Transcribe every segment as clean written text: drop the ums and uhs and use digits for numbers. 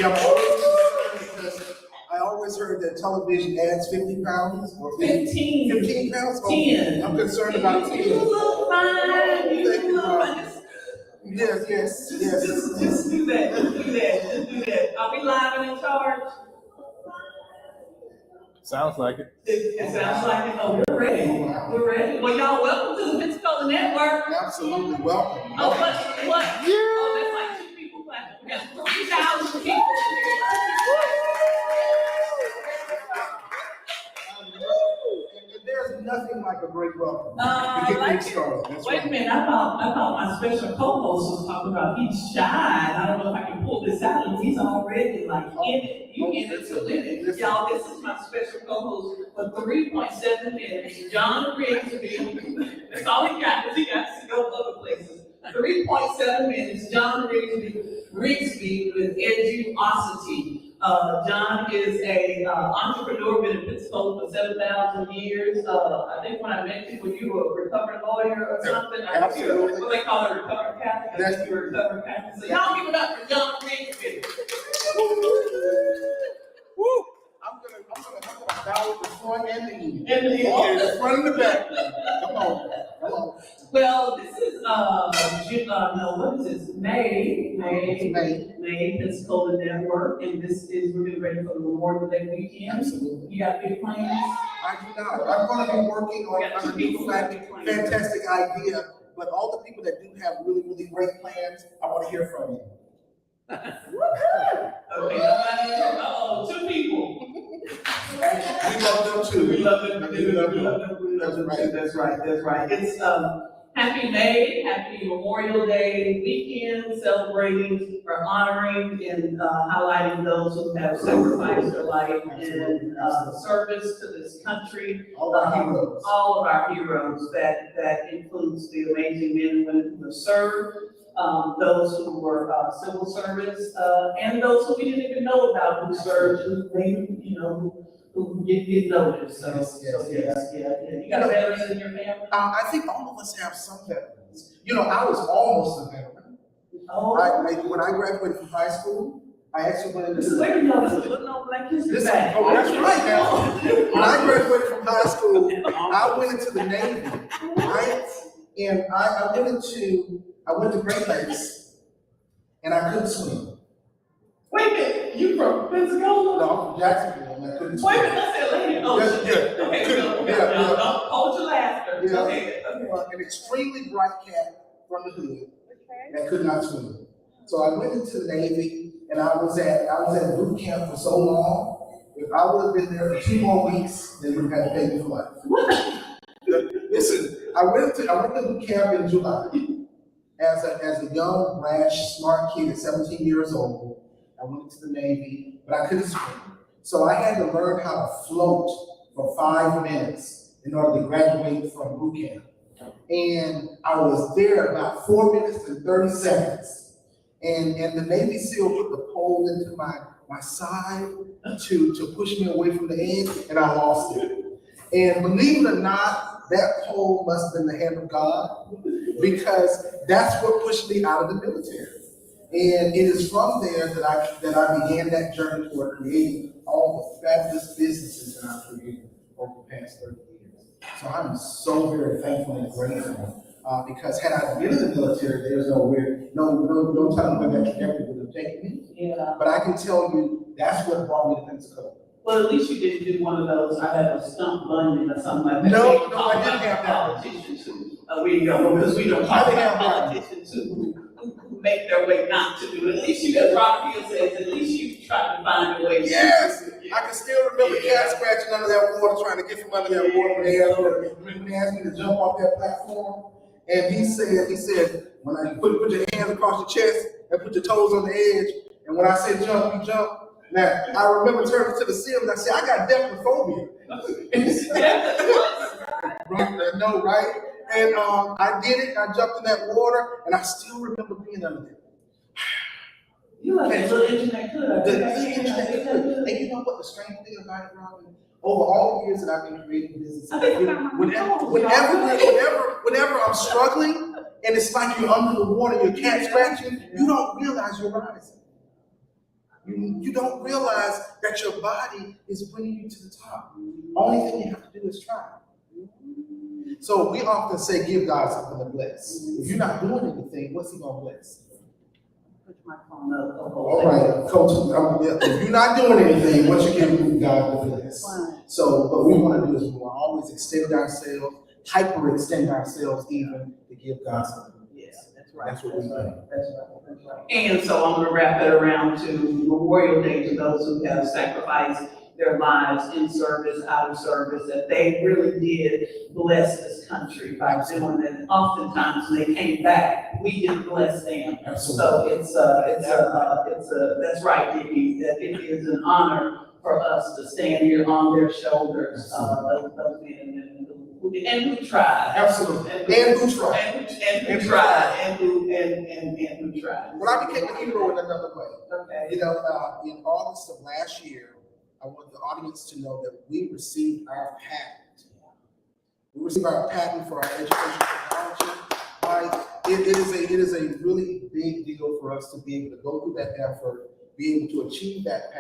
Yeah, I'm always concerned because I always heard that television adds 50 pounds or 15 pounds. Oh, 10. I'm concerned about 10. You look fine. You look fine. Yes. Just do that. Just do that. Are we live and in charge? Sounds like it. It sounds like it. Oh, we're ready. We're ready. Well, y'all, welcome to the Pensacola Network. Absolutely, welcome. Oh, what? Yeah. Oh, that's like 2 people clapping. We got 3,000 people. There's nothing like a great welcome. Wait a minute, I thought my special co-host was talking about he's shy. I don't know if I can pull this out, and he's already like in it. You in it to win it. Y'all, this is my special co-host for 3.7 minutes, John Rigsby. That's all he got, because he got to go other places. 3.7 minutes, John Rigsby with Edgeosity. John is a entrepreneur, been in Pensacola for 7,000 years. I think when I met you, when you were a recovered lawyer or something, Absolutely. What they call it, recovered Catholic. I think you were a recovered Catholic. So y'all give it up for John Rigsby. Woo! I'm gonna bow at the front and the end. Okay, the front and the back. Come on. Well, this is what is this? May Pensacola Network, and this is we're getting ready for the Memorial Day weekend. Absolutely. You got big plans? I do not. I'm going to be working on a new fantastic idea, but all the people that do have really, really great plans, I want to hear from you. Okay, nobody. 2 people. We love them too. We love them. That's right. It's happy Memorial Day weekend, celebrating or honoring and highlighting those who have sacrificed their life in service to this country. All of our heroes. That includes the amazing men and women who have served. Those who were civil service, and those who we didn't even know about who served, who maybe, who didn't get noticed. So, yes. You got veterans in your family? I think all of us have some veterans. I was almost a veteran. Oh. When I graduated from high school, I actually went into this is where you know this is looking over like history. Oh, that's right now. When I graduated from high school, I went into the Navy, right? And I went to Great Lakes, and I couldn't swim. Wait a minute, you from Pensacola? No, I'm from Jacksonville, and I couldn't swim. Wait a minute, that's Atlantic Ocean. Yeah. Okay, don't hold your laughter. Yeah. Okay. An extremely bright cat from the hood that could not swim. So I went into the Navy, and I was at boot camp for so long. If I would have been there for 2 more weeks, they would have had a baby for life. What? Listen, I went to boot camp in July. As a young, brash, smart kid at 17 years old, I went into the Navy, but I couldn't swim. So I had to learn how to float for 5 minutes in order to graduate from boot camp. And I was there about 4 minutes and 30 seconds. And the Navy SEAL put the pole into my side to push me away from the edge, and I lost it. And believe it or not, that pole must have been the hand of God, because that's what pushed me out of the military. And it is from there that I began that journey toward creating all the fabulous businesses that I've created over the past 30 years. So I'm so very thankful and grateful, because had I been in the military, there's no telling where that trajectory would have taken me. Yeah. But I can tell you that's what brought me to Pensacola. Well, at least you didn't do one of those. I had a stump bunion or something like that. No, I didn't have that. Politicians who we don't talk about politicians who make their way not to do it. At least you, as Rob Hill says, at least you try to find a way. Yes, I can still remember cat scratching under that water, trying to get from under that water when they asked me to jump off that platform. And he said, when I put your hands across your chest and put your toes on the edge, and when I said jump, you jump. Now, I remember turning to the SEAL and I said, I got deathlophobia. No, right? And I did it, I jumped in that water, and I still remember being under there. You like a little internet good. And you know what the strange thing about it, Robin? Over all the years that I've been creating businesses, whenever I'm struggling, and it's like you're under the water, your cat scratching, you don't realize you're rising. You don't realize that your body is bringing you to the top. Only thing you have to do is try. So we often say, give God something to bless. If you're not doing anything, what's he going to bless? Put my phone up. All right, Coach, if you're not doing anything, what you give God to bless? So what we want to do is we want to always extend ourselves, hyper extend ourselves even to give God something. Right. That's what we do. That's right. And so I'm going to wrap it around to Memorial Day to those who have sacrificed their lives in service, out of service, that they really did bless this country by doing it. Oftentimes when they came back, we didn't bless them. Absolutely. So that's right, Dickie, that it is an honor for us to stand here on their shoulders, those men and who tried. Absolutely. And who tried. And who tried. And who tried. Well, I became a hero in another way. Okay. You know, in August of last year, I want the audience to know that we received our patent. We received our patent for our education technology. Right? It is a really big deal for us to be able to go through that effort, be able to achieve that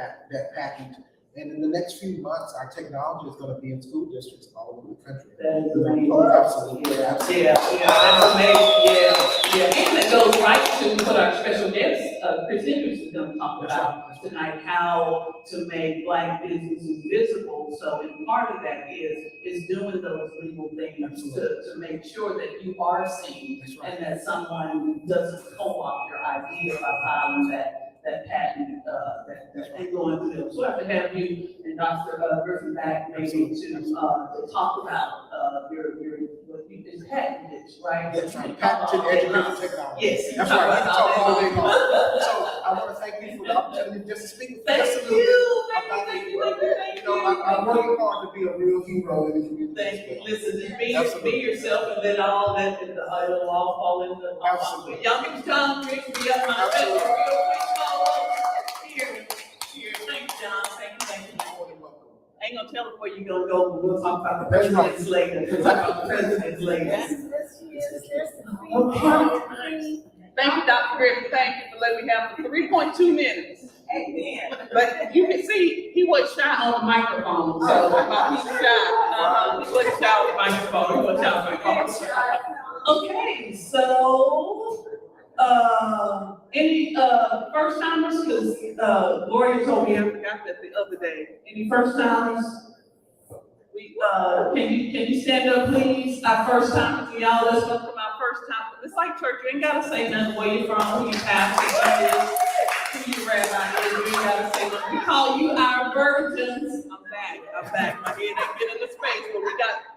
patent. And in the next few months, our technology is going to be in school districts all over the country. That is amazing. Oh, absolutely. Yeah, that's amazing. Yeah. And it goes right to what our special guest, Chris Hendricks, is going to talk about tonight, how to make Black businesses visible. So, and part of that is doing those legal things to make sure that you are seen and that someone doesn't co-opt your idea by filing that patent that they go into them. So I have to have you and Dr. Griffin back maybe to talk about what you is patented, right? That's right. Patented education technology. Yes. That's right. We can talk all day long. So I want to thank you for the opportunity just to speak with us a little bit about it. You know, I'm working hard to be a real hero in the community. Thank you. Listen, just be yourself, and then all that it'll all fall into the Absolutely. Y'all can come, Rick, be up my special real quick. Here. Thank you, John. Thank you. I ain't gonna tell them where you're gonna go, but we'll talk about the presidents later. We'll talk about the presidents later. Thank you, Dr. Griffin. Thank you for letting me have 3.2 minutes. Amen. But you can see he was shy on the microphone, so he's shy. He wasn't shy on the microphone. He wasn't shy on the microphone. Okay, so any first timers? Because Gloria told me I forgot that the other day. Any first timers? We can you stand up, please? Our first timers, y'all. Let's go for my first time. It's like church. You ain't gotta say nothing where you're from, who your pastor is, who your rabbi is. You ain't gotta say nothing. We call you our virgins. I'm back. My head ain't getting the space, but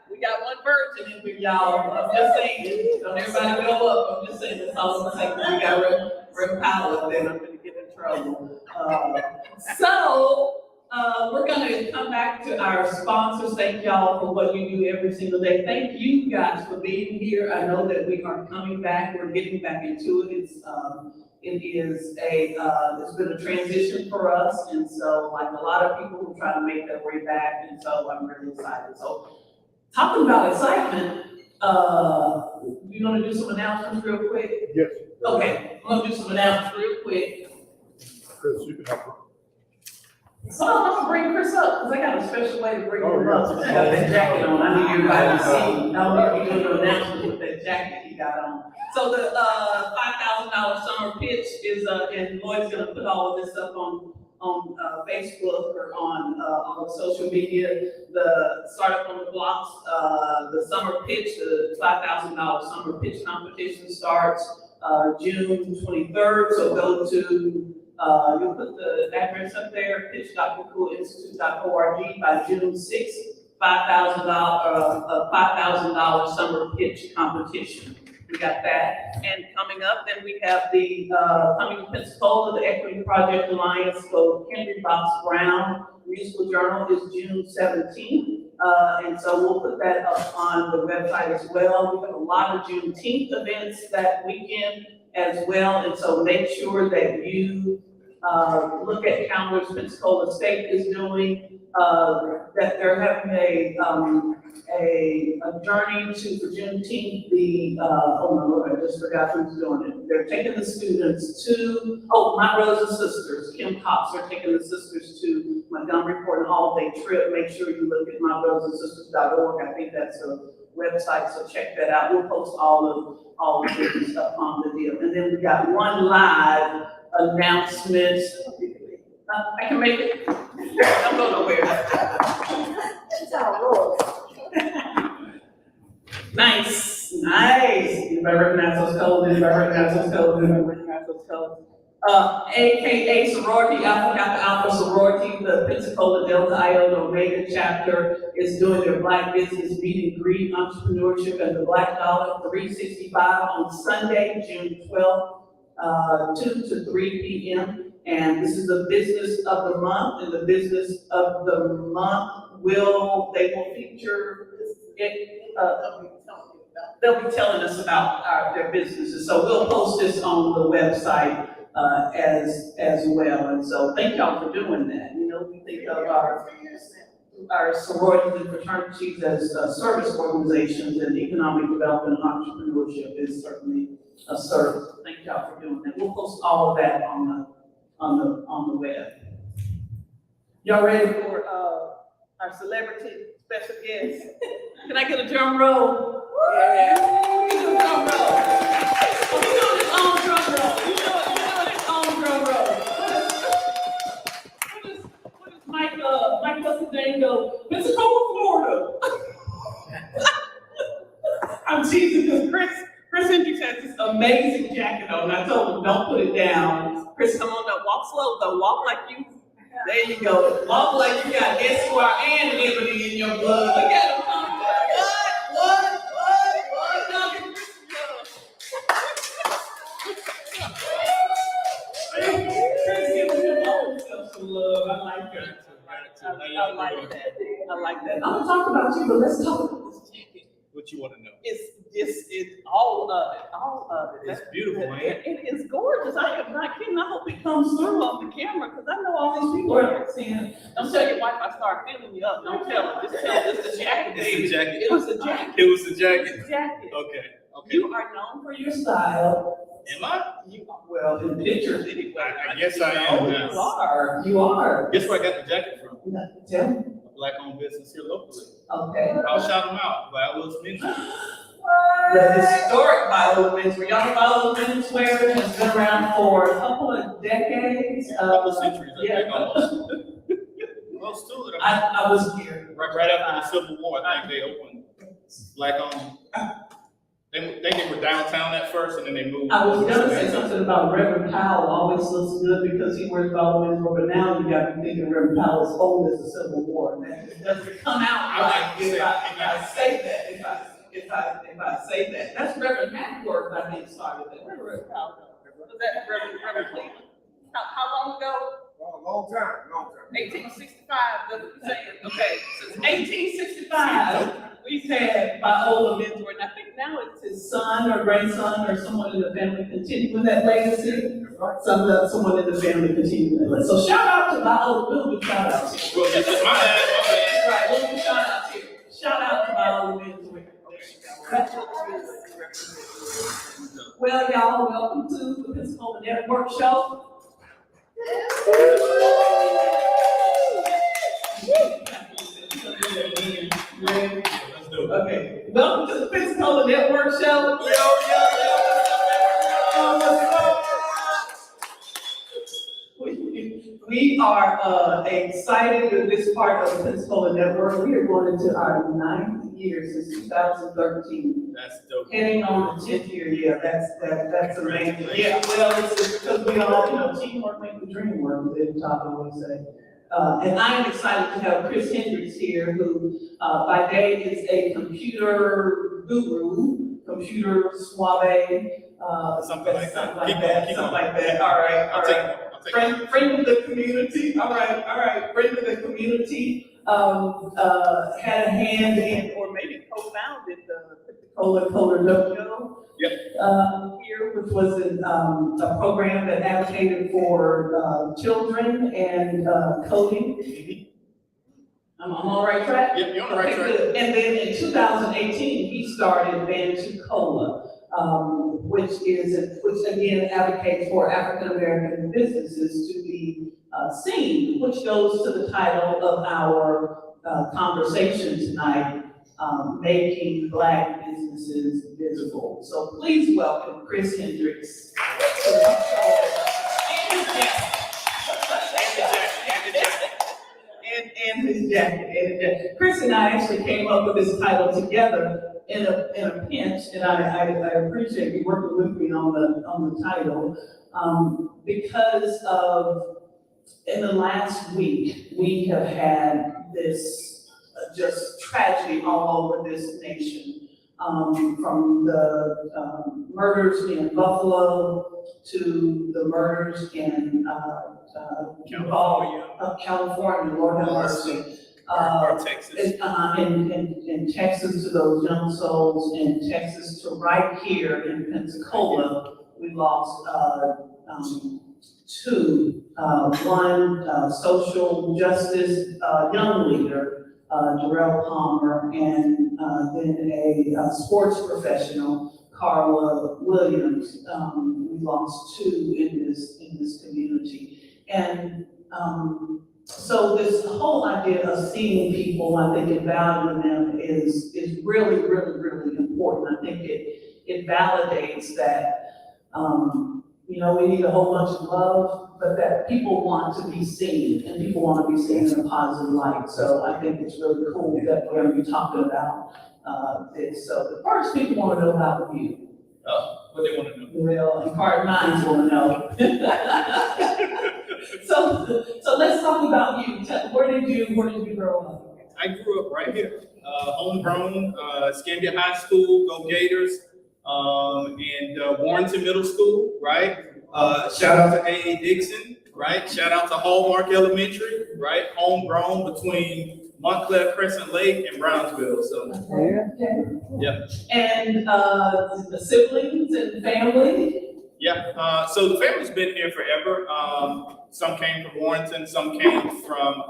we got one virgin in here, y'all. I'm just saying. Don't everybody go up. I'm just saying. That's all I'm saying. We got Rev Powell, then I'm gonna get in trouble. So we're gonna come back to our sponsors. Thank y'all for what you do every single day. Thank you guys for being here. I know that we are coming back. We're getting back into it. It's been a transition for us, and so like a lot of people who try to make their way back, and so I'm really excited. So talking about excitement, you gonna do some announcements real quick? Yes. Okay, I'm gonna do some announcements real quick. Chris, you can help. So I'm gonna bring Chris up, because I got a special way to bring him up. I got that jacket on, I need everybody to see. I don't know if you're doing an announcement with that jacket he got on. So the $5,000 summer pitch is, and Lloyd's gonna put all of this up on Facebook or on all the social media. The Startup on the Blocks, the summer pitch, the $5,000 summer pitch competition starts June 23rd. So go to you'll put the address up there, pitch.pensacola.org by June 6th. $5,000 summer pitch competition. We got that. And coming up, then we have the coming to Pensacola, the Equity Project Alliance for Henry Box Brown Musical Journal is June 17th. And so we'll put that up on the website as well. We have a lot of Juneteenth events that weekend as well. And so make sure that you look at calendars Pensacola State is doing, that they're having a journey for Juneteenth, oh my Lord, I just forgot who's doing it. They're taking the students to, my brothers and sisters, Kim Cox are taking the sisters to Montgomery for an all-day trip. Make sure you look at mybrotherandsisters.org. I think that's a website, so check that out. We'll post all the different stuff on the deal. And then we got one live announcement. I can make it. Don't go nowhere. That's how it rolls. Nice. Anybody recognize those codes? AKA sorority, Alpha Kappa Alpha sorority, the Pensacola Delta Iota Omega chapter is doing their Black Business Meet and Greet Entrepreneurship and the Black Dollar 365 on Sunday, June 12th, 2 to 3 p.m. And this is the business of the month, and the business of the month they will feature it, they'll be telling us about their businesses. So we'll post this on the website as well. And so thank y'all for doing that. You know, we think of our sororities and fraternities as service organizations, and economic development and entrepreneurship is certainly a service. Thank y'all for doing that. We'll post all of that on the web. Y'all ready for our celebrity special guest? Can I get a drum roll? Yeah. Give me a drum roll. Oh, we doing his own drum roll. You doing his own drum roll. What is Mike what's his name go? Pensacola, Florida. I'm teasing because Chris Hendricks has this amazing jacket on. I told him don't put it down. Chris, come on up. Walk slow though. Walk like you. There you go. Walk like you got Esquire and Liberty in your blood. Look at him. What? Chris giving him all himself some love. I like that. I like that. I'm gonna talk about you, but let's talk about this jacket. What you want to know? It's all of it. It's beautiful, ain't it? It is gorgeous. I am not kidding. I hope it comes through on the camera because I know all these people are seeing it. Don't tell your wife I start filling you up. Don't tell her. Just tell her it's the jacket, baby. It's the jacket. It was the jacket. It was the jacket. It's the jacket. Okay. You are known for your style. Am I? Well, in pictures anyway. I guess I am. Yes. You are. Guess where I got the jacket from? Tell me. Black-owned business here locally. Okay. I'll shout them out. Violet's Men's. The historic Viola Menswear. Y'all know Viola Menswear has been around for a couple of decades. A couple centuries, I think, yeah. almost. Close to it. I was here. Right after the Civil War, I think they opened Black-owned. They were downtown at first, and then they moved. I was gonna say something about Reverend Powell always looks good because he wears Viola Menswear, but now you got to think that Reverend Powell is old as the Civil War. And that doesn't come out right if I say that. If I say that, that's Reverend Hackworth, I think, started that. Reverend Powell. Was that Reverend Cleveland? How long ago? Long time. 1865, that's what you're saying. Okay, since 1865, we've had Viola Menswear, and I think now it's his son or grandson or someone in the family continuing that legacy. Someone in the family continuing that legacy. So shout out to Viola, we'll do shout outs here. Well, this is my bad. Right, we'll do shout outs here. Shout out to Viola Menswear. Well, y'all, welcome to the Pensacola Network Show. Let's do it. Okay, welcome to the Pensacola Network Show. We are excited with this part of the Pensacola Network. We are going into our 9th year since 2013. That's dope. Heading on the 10th year, yeah, that's amazing. Yeah, well, it's because we all, teamwork makes the dream work, as Tom always say. And I am excited to have Chris Hendricks here, who by day is a computer guru, computer suave, Something like that. Keep something on. like that. All right. I'll take it. Friend of the community. All right. Friend of the community. Had a hand in, or maybe co-founded the Pensacola Coder Dojo. Yep. Here, which was a program that advocated for children and coding. I'm on the right track? Yep, you're on the right Okay, track. good. And then in 2018, he started Bantucola, which again advocates for African American businesses to be seen, which goes to the title of our conversation tonight, making Black businesses visible. So please welcome Chris Hendricks. And his jacket. Chris and I actually came up with this title together in a pinch, and I appreciate you working with me on the title, because of in the last week we have had this just tragedy all over this nation, from the murders in Buffalo to the murders in California, Lord have mercy. Or Texas. In Texas to those young souls, in Texas to right here in Pensacola, we lost two. One social justice young leader, Darrell Palmer, and then a sports professional, Carla Williams. We lost two in this community. And so this whole idea of seeing people, I think, and valuing them is really, really, really important. I think it validates that, we need a whole bunch of love, but that people want to be seen, and people want to be seen in a positive light. So I think it's really cool that we're going to be talking about this. So the first people want to know about you. What they want to know. Well, and part minds want to know. So let's talk about you. Where did you grow up? I grew up right here, homegrown, Escambia High School, Go Gators, and Warrenton Middle School, right? Shout out to A.A. Dixon, right? Shout out to Hallmark Elementary, right? Homegrown between Montclair Crescent Lake and Brownsville, so. Yeah. And the siblings and family? Yeah, so the family's been here forever. Some came from Warrenton, some came from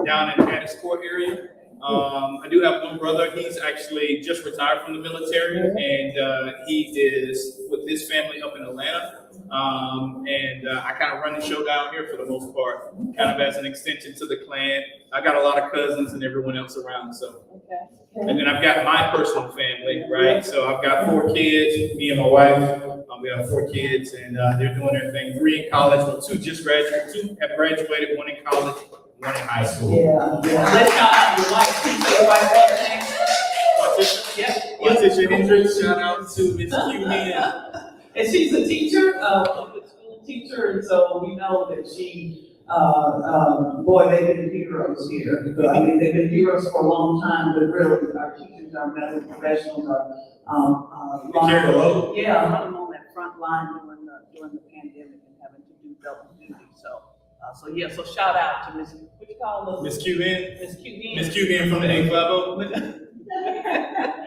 down in the Pensacola area. I do have one brother. He's actually just retired from the military, and he is with his family up in Atlanta. And I kind of run the show down here for the most part, kind of as an extension to the clan. I got a lot of cousins and everyone else around, so. And then I've got my personal family, right? So I've got 4 kids, me and my wife. We have 4 kids, and they're doing their thing. 3 in college, well, 2 just graduated. 2 have graduated, 1 in college, 1 in high school. Yeah. Let's shout out your wife. Can you say your wife's name? Letitia. Yep. Letitia Hendricks. Shout out to Miss Q. And she's a teacher, public school teacher, and so we know that she, boy, they've been heroes here. I mean, they've been heroes for a long time, but really, our teachers, our medical professionals are. Carry the load. Yeah, I'm on that front line during the pandemic and having to do double duty. So shout out to Miss, what you call her? Miss QN. Miss QN. Miss QN from the 850.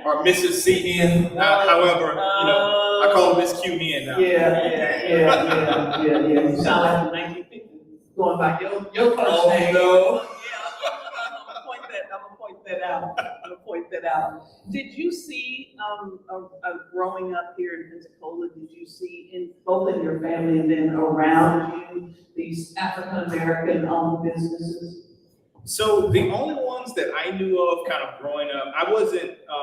Or Mrs. CN. However, I call her Miss QN now. Yeah. You sound like the 1950s. Going by your first name. No. I'm gonna point that out. Did you see, growing up here in Pensacola, did you see both in your family and then around you, these African-American owned businesses? So the only ones that I knew of kind of growing up,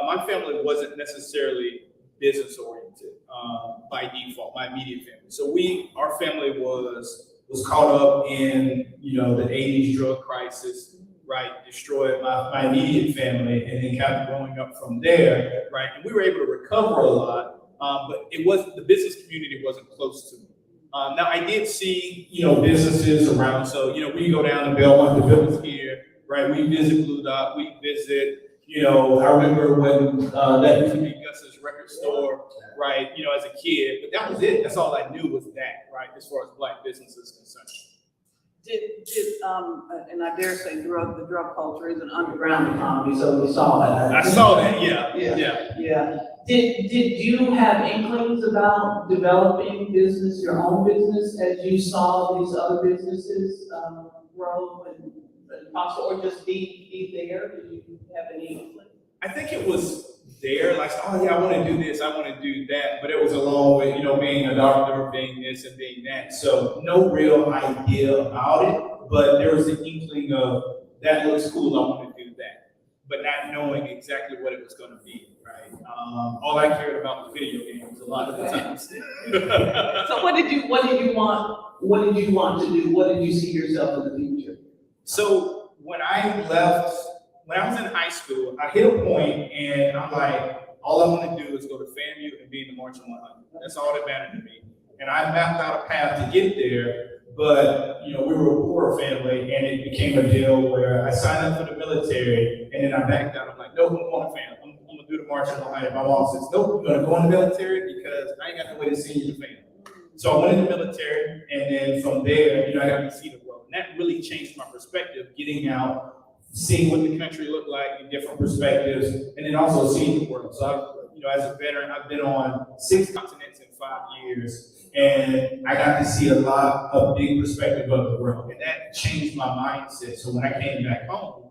my family wasn't necessarily business oriented by default, my immediate family. So our family was caught up in, the 80s drug crisis, right? Destroyed my immediate family, and then kind of growing up from there, right? And we were able to recover a lot, but the business community wasn't close to me. Now I did see, businesses around. So, we go down to Belmont, the village here, right? We visit Blue Dot, we visit, I remember when that used to be Gus's record store, right? As a kid, but that was it. That's all I knew was that, right? As far as Black business is concerned. And I dare say the drug culture is an underground economy, so we saw that. I saw that, yeah. Did you have inklings about developing your own business, as you saw these other businesses grow and possible, or just be there? Did you have any inkling? I think it was there, like, oh yeah, I want to do this, I want to do that, but it was along with, being a doctor, being this and being that. So no real idea about it, but there was an inkling of that looks cool, I want to do that, but not knowing exactly what it was going to be, right? All I cared about was video games a lot of the times. So what did you want to do? What did you see yourself in the future? So when I was in high school, I hit a point and I'm like, all I want to do is go to FAMU and be in the Marching 100. That's all that mattered to me. And I mapped out a path to get there, but we were a poor family and it became a deal where I signed up for the military and then I backed out. I'm like, nope, I'm going to FAMU. I'm going to do the Marching 100. My mom says, nope, you're going to go in the military because I ain't got no way to see you to FAMU. So I went in the military, and then from there, I got to see the world. And that really changed my perspective, getting out, seeing what the country looked like in different perspectives, and then also seeing the world. So, as a veteran, I've been on 6 continents in 5 years, and I got to see a lot of big perspective of the world. And that changed my mindset. So when I came back home,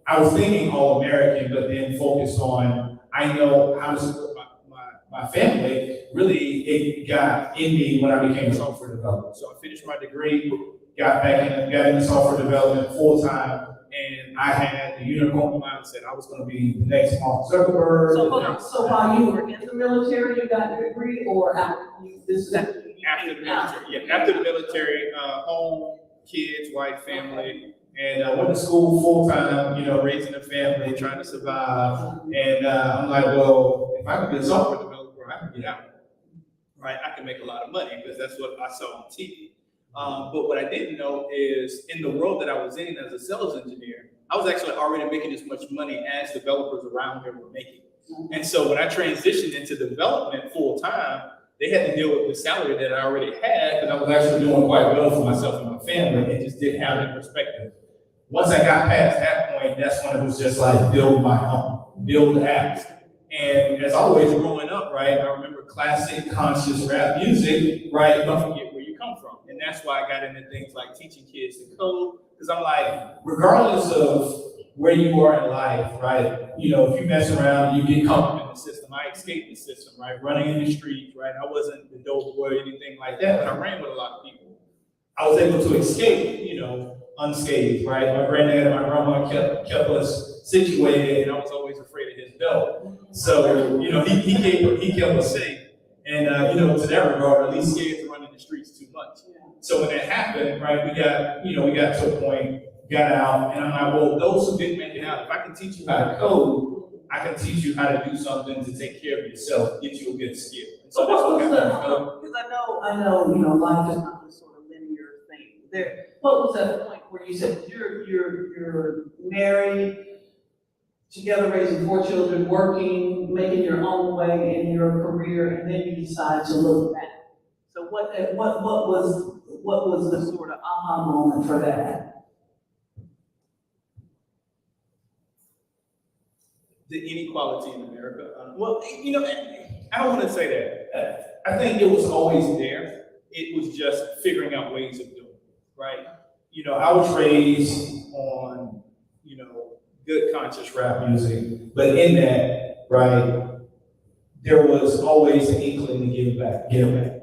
I was thinking all American, but then focused on, I know how to support my family. Really, it got in me when I became a software developer. So I finished my degree, got into software development full time, and I had the unicorn mindset. I was going to be the next Mark Zuckerberg. So while you were in the military, you got your degree, or after After the military, yeah. After the military, home, kids, wife, family, and I went to school full time. Raising a family, trying to survive. And I'm like, well, if I could be a software developer, I can get out. Right, I can make a lot of money because that's what I saw on TV. But what I didn't know is in the world that I was in as a sales engineer, I was actually already making as much money as developers around here were making. And so when I transitioned into development full time, they had to deal with the salary that I already had because I was actually doing quite well for myself and my family and just didn't have any perspective. Once I got past that point, that's when it was just like build my own, build apps. And as always, growing up, right, I remember classic conscious rap music, right? Don't forget where you come from. And that's why I got into things like teaching kids to code. Because I'm like, regardless of where you are in life, right? If you mess around, you get comfortable in the system. I escaped the system, right? Running in the streets, right? I wasn't the dope boy or anything like that, but I ran with a lot of people. I was able to escape, unscathed, right? My granddad and my grandma kept us situated, and I was always afraid of his belt. So, he kept us safe. And, to that regard, at least scared to run in the streets too much. So when that happened, right, we got to a point, got out, and I'm like, well, those who didn't make it out, if I can teach you how to code, I can teach you how to do something to take care of yourself, get you a good skill. And so that's what happened. Because I know, life is not this sort of linear thing. What was that point where you said you're married, together raising 4 children, working, making your own way in your career, and then you decide to look back? So what was the sort of aha moment for that? The inequality in America. I don't want to say that. I think it was always there. It was just figuring out ways of doing it, right? I was raised on, good conscious rap music, but in that, right, there was always an inkling to give back, right?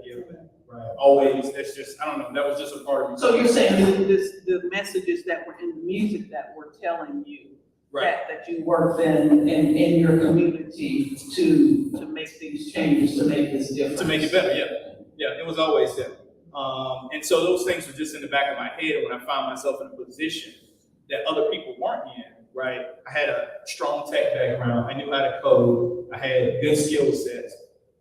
Always, that's just, I don't know, that was just a part of me. So you're saying the messages that were in the music that were telling you that you worked in your community to make these changes, to make this difference. To make it better, yeah. Yeah, it was always there. And so those things were just in the back of my head when I found myself in a position that other people weren't in, right? I had a strong tech background. I knew how to code. I had good skill sets.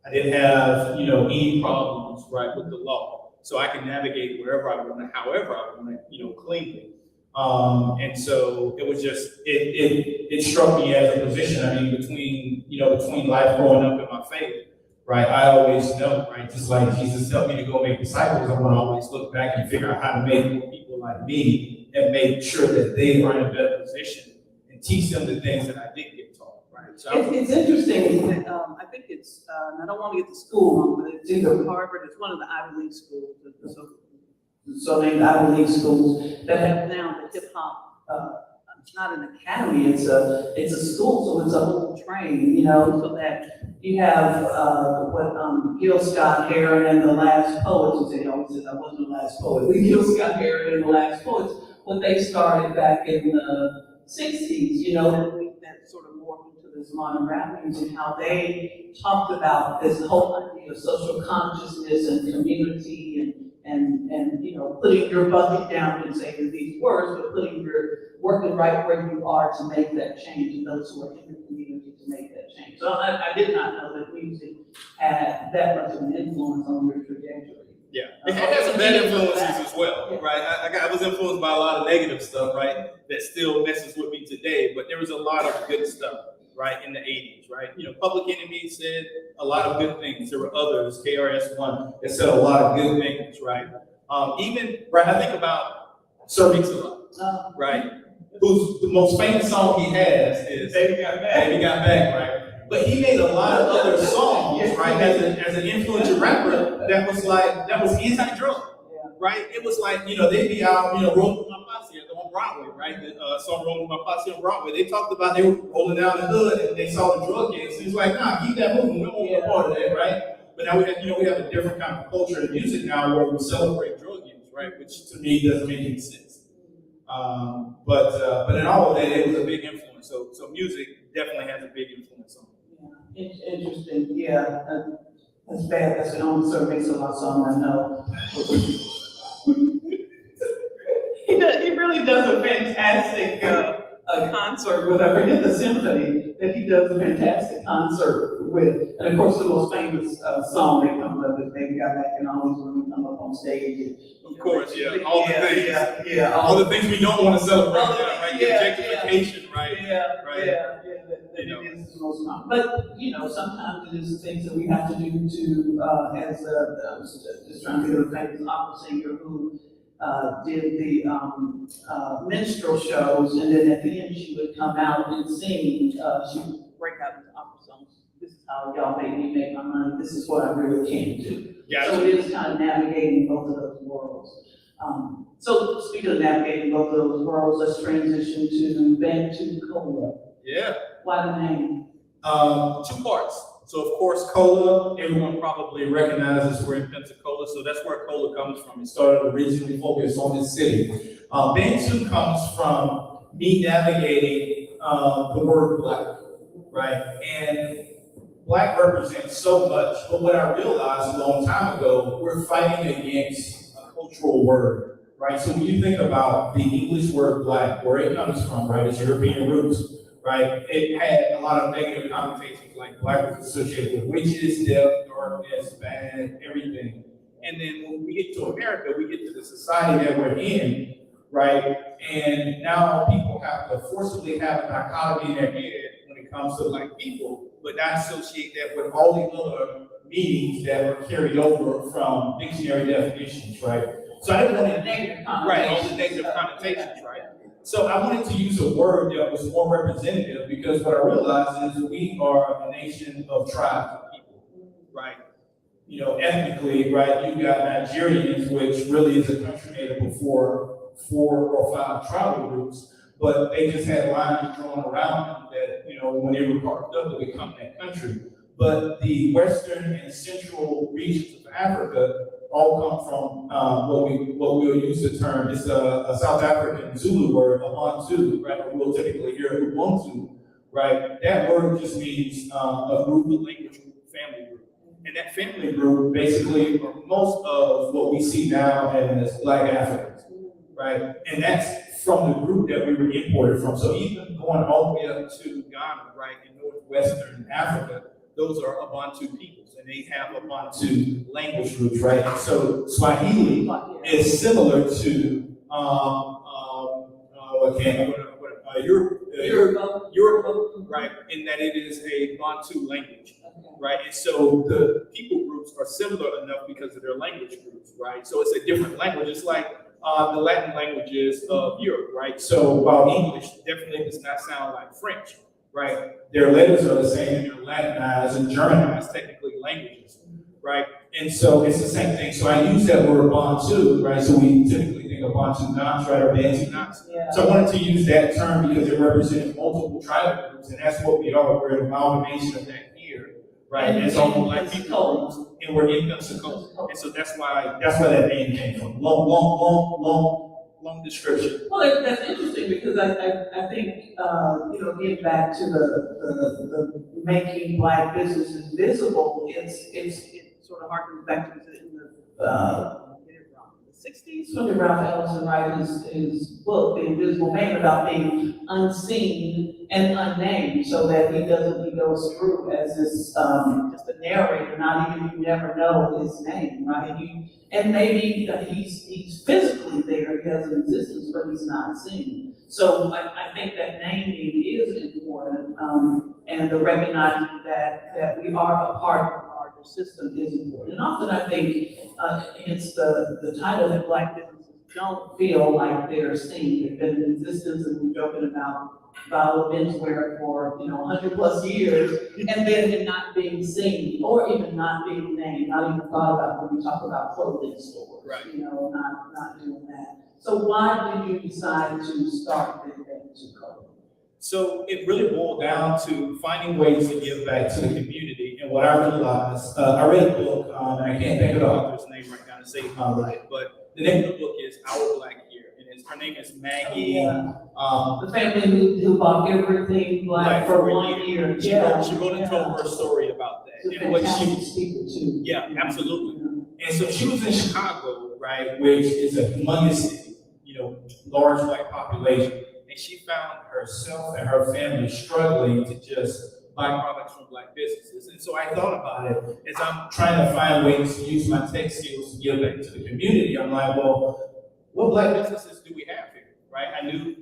I didn't have, any problems, right, with the law. So I could navigate wherever I wanted, however I wanted, cleanly. And so it was just, it struck me as a position. I mean, between life growing up and my faith, right? I always know, right? Just like Jesus told me to go make disciples, I want to always look back and figure out how to make more people like me and make sure that they are in a better position and teach them the things that I didn't get taught, right? So it's interesting that I think it's, I don't want to get the school wrong, but it's either Harvard, it's one of the Ivy League schools. So so-named Ivy League schools that have now the hip hop, it's not an academy, it's a school, so it's a whole train, so that you have, what, Gil Scott Heron and the Last Poets, he always says I wasn't the last poet, but Gil Scott Heron and the Last Poets, what they started back in the 60s, that sort of morphed into this modern rap music, how they talked about this whole idea of social consciousness and community and putting your bucket down and saying these words, but working right where you are to make that change, and those who are in the community to make that change. So I did not know that music had that much of an influence on your trajectory. Yeah, it has some bad influences as well, right? I was influenced by a lot of negative stuff, right? That still messes with me today, but there was a lot of good stuff, right, in the 80s, right? Public Enemy said a lot of good things. There were others, KRS-One, that said a lot of good things, right? I think about Sir Mix-a-Lot, right? Who's the most famous song he has is Baby Got Back, right? But he made a lot of other songs, right, as an influential rapper that was anti-drug, right? It was like, they'd be out, rolling with my posse on Broadway, right? The song Rolling with My Posse on Broadway. They talked about they were rolling down the hood and they saw the drug gangs. He was like, nah, keep that moving. We don't want no part of that, right? But now we have a different kind of culture in music now where we celebrate drug use, right? Which to me doesn't make any sense. But in all of that, it was a big influence. So music definitely has a big influence on me. Yeah, interesting. Yeah, that's bad. That's the only Sir Mix-a-Lot song I know. He really does a fantastic concert with, I forget the symphony that he does a fantastic concert with. And of course, the most famous song that comes up is Baby Got Back, and always when we come up on stage. Of course, yeah. All the things. All the things we don't want to celebrate, right? The objectification, right? Yeah. It is the most common. But, sometimes it is things that we have to do to, as I was just trying to think of a famous opera singer who did the minstrel shows, and then at the end she would come out and sing. She would break out into opera songs. This is how y'all make me make my money. This is what I really came to. Gotcha. So it is kind of navigating both of those worlds. So speaking of navigating both of those worlds, let's transition to Bantucola. Yeah. Why the name? Two parts. So of course, cola, everyone probably recognizes we're in Pensacola, so that's where cola comes from. It started originally focused on this city. Bantu comes from me navigating the word black, right? And black represents so much, but what I realized a long time ago, we're fighting against a cultural word, right? So when you think about the English word black, where it comes from, right, it's European roots, right? It had a lot of negative connotations, like black was associated with witches, death, darkness, bad, everything. And then when we get to America, we get to the society that we're in, right? And now people have to forcibly have a dichotomy in their head when it comes to black people, but not associate that with all the other meanings that were carried over from dictionary definitions, right? So I didn't want to Negative right, all the negative connotations, right? So I wanted to use a word that was more representative, because what I realized is we are a nation of tribes of people, right? Ethnically, right, you've got Nigerians, which really is a country made up of 4 or 5 tribal groups, but they just had lines drawn around them that, when they were carved up, they become that country. But the western and central regions of Africa all come from what we'll use the term, it's a South African Zulu word, Ubuntu, right? We'll typically hear Ubuntu, right? That word just means a group, a language group, family group. And that family group basically are most of what we see now as Black Africans, right? And that's from the group that we were imported from. So even going all the way up to Ghana, right, in northwestern Africa, those are Ubuntu peoples, and they have Ubuntu language groups, right? And so Swahili is similar to Yoruba, right? In that it is a Bantu language, right? And so the people groups are similar enough because of their language groups, right? So it's a different language. It's like the Latin languages of Europe, right? So while English definitely does not sound like French, right? Their letters are the same, and they're Latinized and Germanized, technically, languages, right? And so it's the same thing. So I use that word Bantu, right? So we typically think of Bantu knots, right, or Bantu knots. Yeah. So I wanted to use that term because it represents multiple tribal groups, and that's what we are. We're an amalgamation of that here, right? And it's all Black people groups, and we're in Pensacola. And so that's why that name came from. Long description. Well, that's interesting because I think, getting back to the making Black businesses visible, it sort of harkens back to the 60s when Ralph Ellison wrote his book, The Invisible Man, about being unseen and unnamed, so that he goes through as this, just a narrator, not even, you never know his name, right? And maybe he's physically there, he has an existence, but he's not seen. So I think that naming is important, and the recognizing that we are a part of a larger system is important. And often I think it's the title that Black businesses don't feel like they're seen. They've been in existence, and we're joking about menswear for 100+ years, and then not being seen or even not being named, not even thought about when we talk about clothing stores. Right. Not doing that. So why did you decide to start Bantucola? So it really boiled down to finding ways to give back to the community. And what I realized, I read a book, and I can't think of the author's name right now to save my life, but the name of the book is Our Black Year, and her name is Maggie. The family who bought everything Black for 1 year. She wrote and told her story about that. And what she, yeah, absolutely. And so she was in Chicago, right, which is a humongous city, large Black population. And she found herself and her family struggling to just buy products from Black businesses. And so I thought about it as I'm trying to find ways to use my tech skills to give back to the community. I'm like, well, what Black businesses do we have here, right? I knew,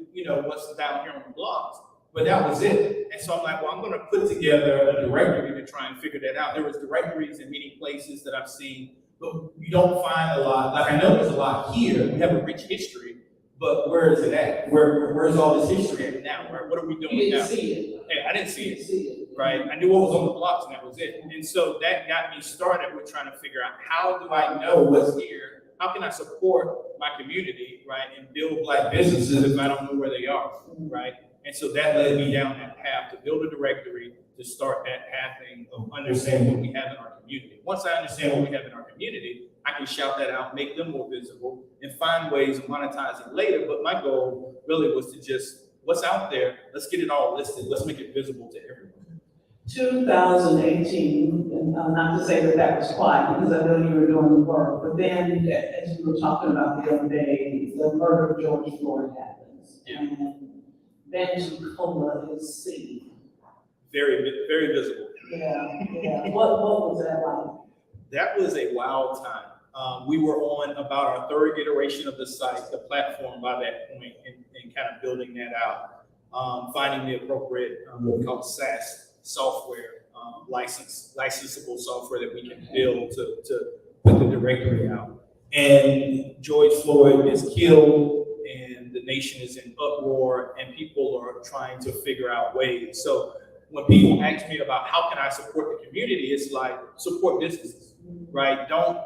what's down here on the blogs, but that was it. And so I'm like, well, I'm going to put together a directory to try and figure that out. There was directories in many places that I've seen, but you don't find a lot. Like, I know there's a lot here. We have a rich history, but where is it at? Where's all this history at now? Right? What are we doing now? You didn't see it. Yeah, I didn't see it. Right? I knew what was on the blocks, and that was it. And so that got me started with trying to figure out, how do I know what's here? How can I support my community, right, and build Black businesses if I don't know where they are, right? And so that led me down that path to build a directory, to start that pathing of understanding what we have in our community. Once I understand what we have in our community, I can shout that out, make them more visible, and find ways of monetizing later. But my goal really was to just, what's out there, let's get it all listed, let's make it visible to everyone. 2018, and not to say that was quiet, because I know you were doing the work, but then, as we were talking about the other day, the murder of George Floyd happens. Yeah. And Bantucola is seen. Very, very visible. Yeah. What was that like? That was a wild time. We were on about our third iteration of the site, the platform by that point, and kind of building that out, finding the appropriate, what we call SaaS software, licensable software that we can build to put the directory out. And George Floyd is killed, and the nation is in uproar, and people are trying to figure out ways. So when people ask me about how can I support the community, it's like, support businesses, right? Don't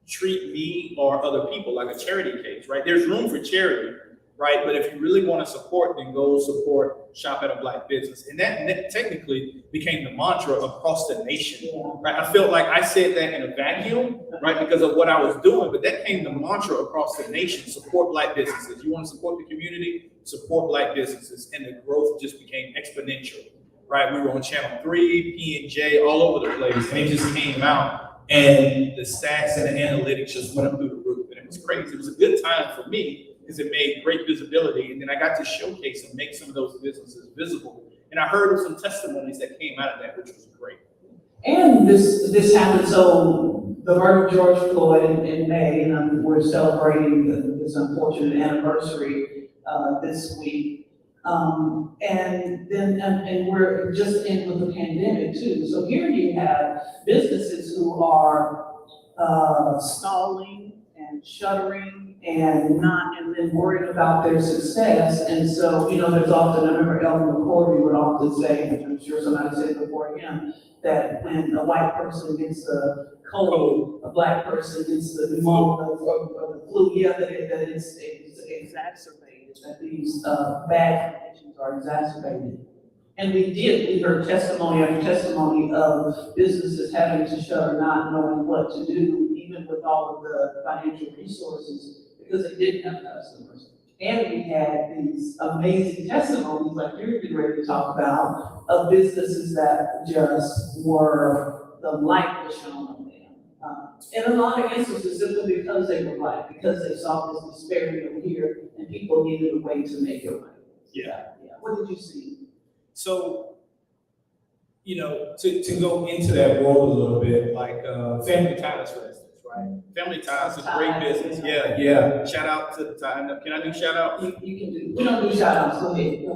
treat me or other people like a charity case, right? There's room for charity, right? But if you really want to support, then go support Shop at a Black Business. And that technically became the mantra across the nation, right? I felt like I said that in a vacuum, right? Because of what I was doing, but that came the mantra across the nation: support Black businesses. You want to support the community, support Black businesses. And the growth just became exponential, right? We were on Channel 3, P&J, all over the place, and it just came out. And the stats and the analytics just went up through the roof, and it was crazy. It was a good time for me because it made great visibility, and then I got to showcase and make some of those businesses visible. And I heard of some testimonies that came out of that, which was great. And this happened, so the murder of George Floyd in May, and we're celebrating this unfortunate anniversary this week. And we're just in with the pandemic too. So here you have businesses who are stalling and shuttering and then worried about their success. And so, there's often, I remember Elton McCorvey would often say, and I'm sure somebody said before him, that when a white person gets the cold, a black person gets the pneumonia or the flu, that it's exacerbated, that these bad conditions are exacerbated. And we heard testimony after testimony of businesses having to shutter, not knowing what to do, even with all of the financial resources, because they didn't have customers. And we had these amazing testimonies, like you're getting ready to talk about, of businesses that just were, the light was shown on them. In a lot of instances, simply because they were black, because they saw this disparity over here, and people needed a way to make it right. Yeah. What did you see? So, to go into that world a little bit, like Family Ties, for instance, right? Family Ties is a great business. Yeah. Shout out to the tie. Can I do shout out? You can do, we don't do shout outs, go ahead.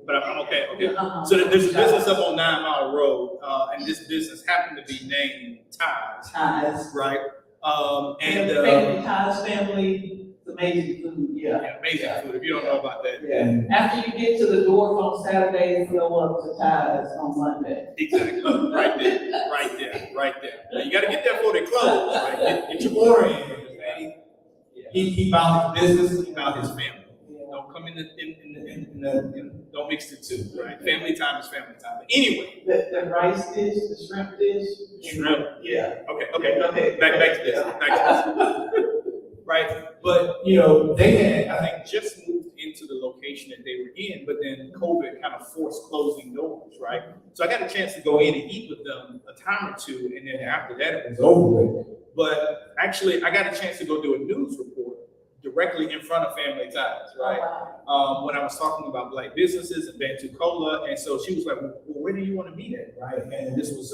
But I'm okay. Uh-huh. So there's a business up on 9 Mile Road, and this business happened to be named Ties, right? Family Ties, family, it's amazing food, yeah. Amazing food. If you don't know about that, Yeah. After you get to the door on Saturday, fill up to Ties on Monday. exactly. Right there. Now, you got to get there before they close, right? Get your order in. Man. He found his business. He found his family. Don't come don't mix the two, right? Family time is family time. But anyway. The rice dish, the shrimp dish. Shrimp, yeah. Okay. Back to this. Right? But, they had, I think, just moved into the location that they were in, but then COVID kind of forced closing doors, right? So I got a chance to go in and eat with them a time or two, and then after that, it was over with. But actually, I got a chance to go do a news report directly in front of Family Ties, right? When I was talking about black businesses in Bantucola, and so she was like, well, where do you want to meet at, right? And this was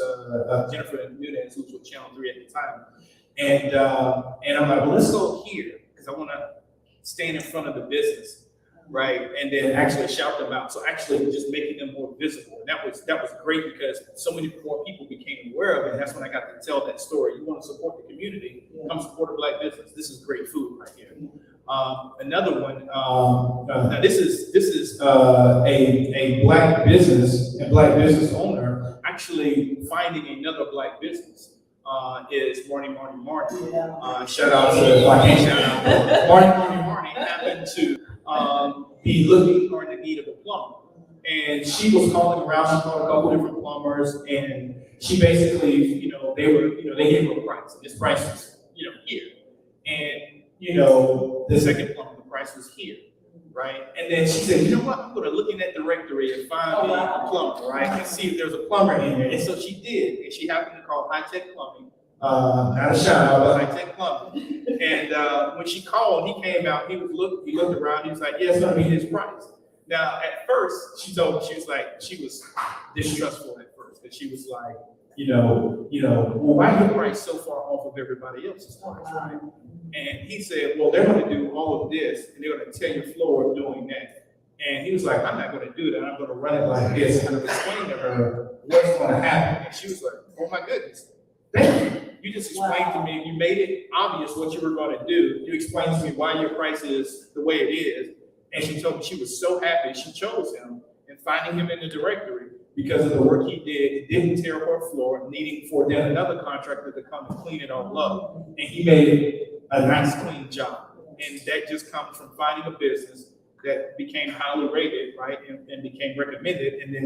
Jennifer Nunez, who was with Channel 3 at the time. And I'm like, well, let's go here, because I want to stand in front of the business, right? And then actually shout them out. So actually just making them more visible. And that was great, because so many more people became aware of it. And that's when I got to tell that story. You want to support the community, come support a black business. This is great food right here. Another one, now this is a black business and black business owner actually finding another black business. Is Marnie. Shout out to, I can't shout out. Marnie happened to be looking or in the need of a plumber. And she was calling around, she called a couple different plumbers, and she basically, they gave her a price. And this price was, here. And, the second plumber, the price was here. Right? And then she said, you know what? I'm going to look in that directory and find me a plumber, right? And see if there's a plumber in there. And so she did. And she happened to call High Tech Plumbing. Not a shout out, but High Tech Plumbing. And when she called, he came out, he looked around, he was like, yeah, it's going to be his price. Now, at first, she was distrustful at first, because she was like, well, why your price so far off of everybody else's price, right? And he said, well, they're going to do all of this, and they're going to tear your floor doing that. And he was like, I'm not going to do that. I'm going to run it like this. And I explained to her what's going to happen. And she was like, oh my goodness, thank you. You just explained to me, you made it obvious what you were going to do. You explained to me why your price is the way it is. And she told me she was so happy she chose him, and finding him in the directory because of the work he did. It didn't tear up her floor, needing for then another contractor to come and clean it all up. And he made a nice clean job. And that just comes from finding a business that became highly rated, right, and became recommended. And then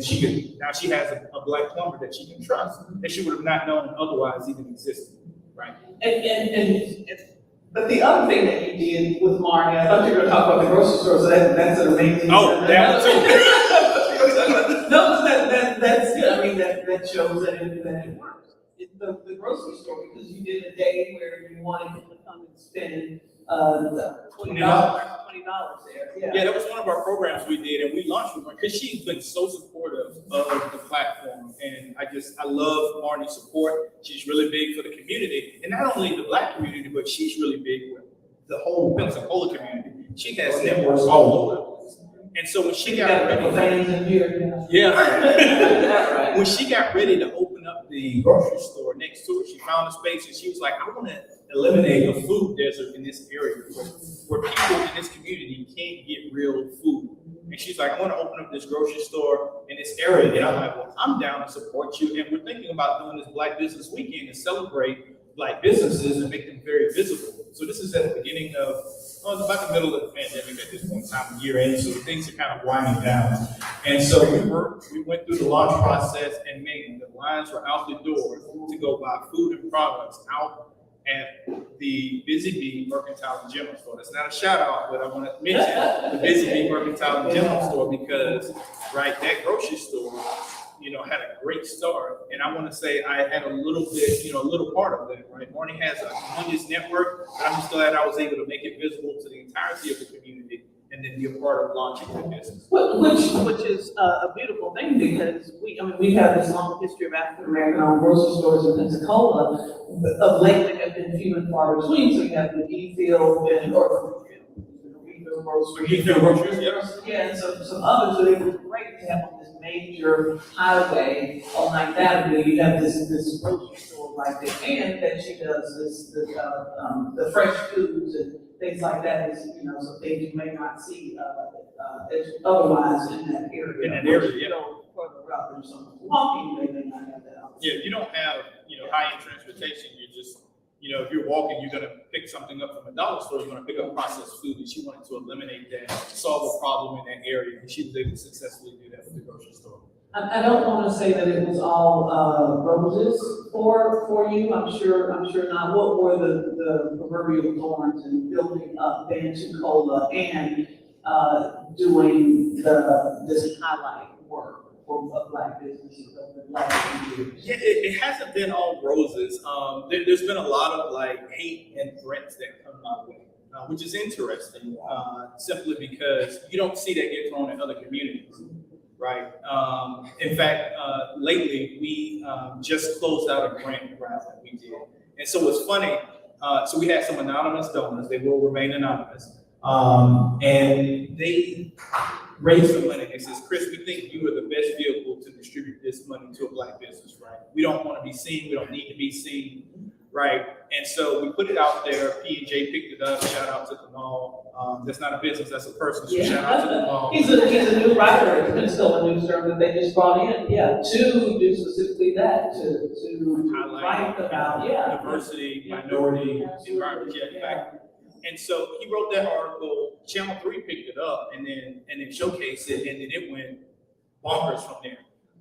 now she has a black plumber that she can trust, that she would have not known otherwise even existed, right? But the other thing that you did with Marnie, I thought you were going to talk about the grocery store, so that's an amazing. Oh, that too. No, that's good. I mean, that shows that it works. The grocery store, because you did a day where you wanted people to come and spend $20 there. Yeah, that was one of our programs we did, and we launched with her because she's been so supportive of the platform. And I love Marnie's support. She's really big for the community, and not only the black community, but she's really big with the whole Pensacola community. She has networks all over the place. And so when she got ready, when she got ready to open up the grocery store next to it, she found a space, and she was like, I want to eliminate a food desert in this area where people in this community can't get real food. And she's like, I want to open up this grocery store in this area. And I'm like, well, I'm down to support you. And we're thinking about doing this Black Business Weekend to celebrate Black businesses and make them very visible. So this is at the beginning of, it's about the middle of the pandemic at this point in time, year end, so things are kind of winding down. And so we went through the launch process, and man, the lines were out the door to go buy food and products out at the Busy Bee Mercantile and General Store. That's not a shout out, but I want to mention the Busy Bee Mercantile and General Store because, right, that grocery store, had a great start. And I want to say I had a little bit, a little part of that, right? Morning has a humongous network, but I'm just glad I was able to make it visible to the entirety of the community and then be a part of launching the business. Which is a beautiful thing because we have this long history of African American owned grocery stores in Pensacola. Of late, they have been few and far between. So you have the E-Field and grocery. Yeah, and so some others. So it was great to have on this major highway on Ninth Avenue. You have this grocery store right there, and that she does the fresh foods and things like that. Is some things you may not see otherwise in that area. In that area, yeah. Further up, there's some walking. They may not have that. Yeah, you don't have high-end transportation. You're just if you're walking, you're going to pick something up from a dollar store, you're going to pick up processed food, and she wanted to eliminate that, solve a problem in that area, and she was able to successfully do that with the grocery store. I don't want to say that it was all roses for you. I'm sure not. What were the proverbial thorns in building up Bantucola and doing this highlight work for Black businesses over the last few years? Yeah, it hasn't been all roses. There's been a lot of hate and threats that come my way, which is interesting, simply because you don't see that get thrown in other communities, right? In fact, lately we just closed out a grant round that we did. And so it's funny, so we had some anonymous donors, they will remain anonymous, and they raised some money. They says, Chris, we think you are the best vehicle to distribute this money to a Black business, right? We don't want to be seen. We don't need to be seen, right? And so we put it out there. P&J picked it up. Shout out to Kamal. That's not a business. That's a person. So shout out to Kamal. He's a new writer at the Pensacola newsroom that they just brought in. Yeah, to do specifically that, to highlight write about, diversity, minority, environment. Yeah, in fact. And so he wrote that article. Channel 3 picked it up and then showcased it, and then it went bonkers from there.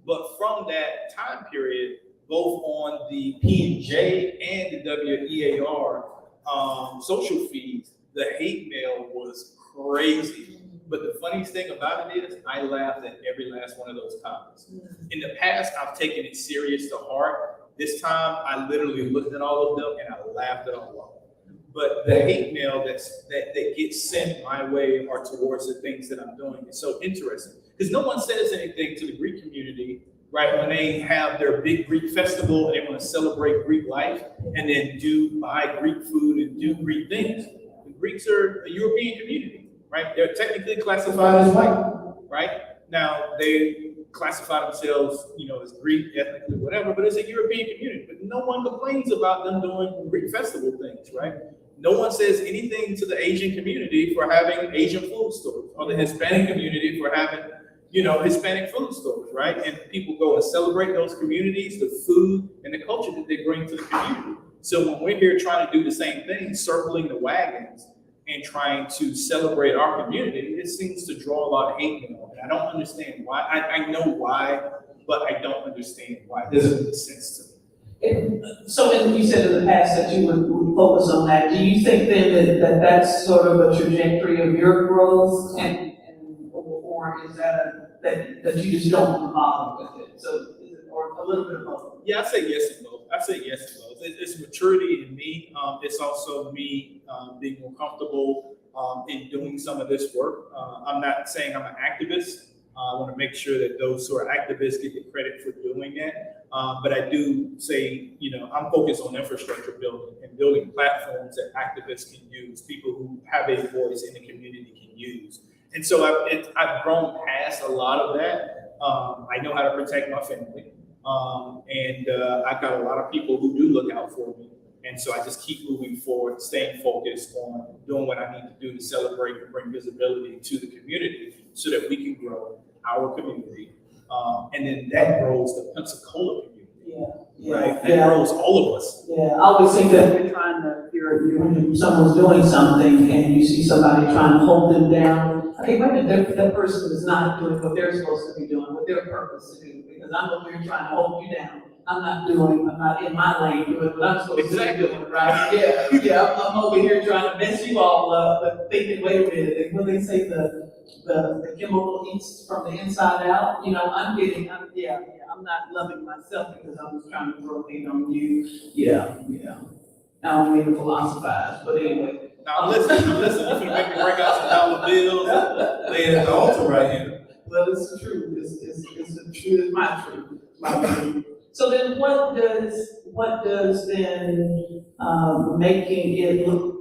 But from that time period, both on the P&J and the WEAR social feeds, the hate mail was crazy. But the funniest thing about it is I laughed at every last one of those comments. In the past, I've taken it serious to heart. This time, I literally looked at all of them and I laughed at all of them. But the hate mail that gets sent my way or towards the things that I'm doing is so interesting. Because no one says anything to the Greek community, right, when they have their big Greek festival and they want to celebrate Greek life and then buy Greek food and do Greek things. The Greeks are a European community, right? They're technically classified as white, right? Now, they classify themselves, as Greek, ethnically, whatever, but it's a European community. But no one complains about them doing Greek festival things, right? No one says anything to the Asian community for having Asian food stores, or the Hispanic community for having, Hispanic food stores, right? And people go and celebrate those communities, the food and the culture that they bring to the community. So when we're here trying to do the same thing, circling the wagons and trying to celebrate our community, it seems to draw a lot of hate mail. And I don't understand why. I know why, but I don't understand why. It doesn't make sense to me. So, and you said in the past that you would focus on that. Do you think then that that's sort of a trajectory of your growth, or is that that you just don't want to bother with it? So, or a little bit of both? Yeah, I say yes to both. It's maturity in me. It's also me being more comfortable in doing some of this work. I'm not saying I'm an activist. I want to make sure that those who are activists get the credit for doing that. But I do say, I'm focused on infrastructure building and building platforms that activists can use, people who have a voice in the community can use. And so I've grown past a lot of that. I know how to protect my family. And I've got a lot of people who do look out for me. And so I just keep moving forward, staying focused on doing what I need to do to celebrate and bring visibility to the community so that we can grow our community. And then that grows the Pensacola community. Right? That grows all of us. Yeah, I always think that you're trying to, when someone's doing something and you see somebody trying to hold them down, okay, wait a minute, that person is not doing what they're supposed to be doing, what their purpose to do, because I'm over here trying to hold you down. I'm not in my lane doing what I'm supposed to be doing, right? Yeah, I'm over here trying to mess you all up, but thinking, wait a minute, when they say the chemical eats from the inside out, I'm not loving myself because I was trying to throw hate on you. Yeah. I don't mean to philosophize, but anyway. Now listen, you can make me break out some dollar bills and lay it at the altar right here. Well, it's the truth. It's the truth. It's my truth. My truth. So then, what does then making it look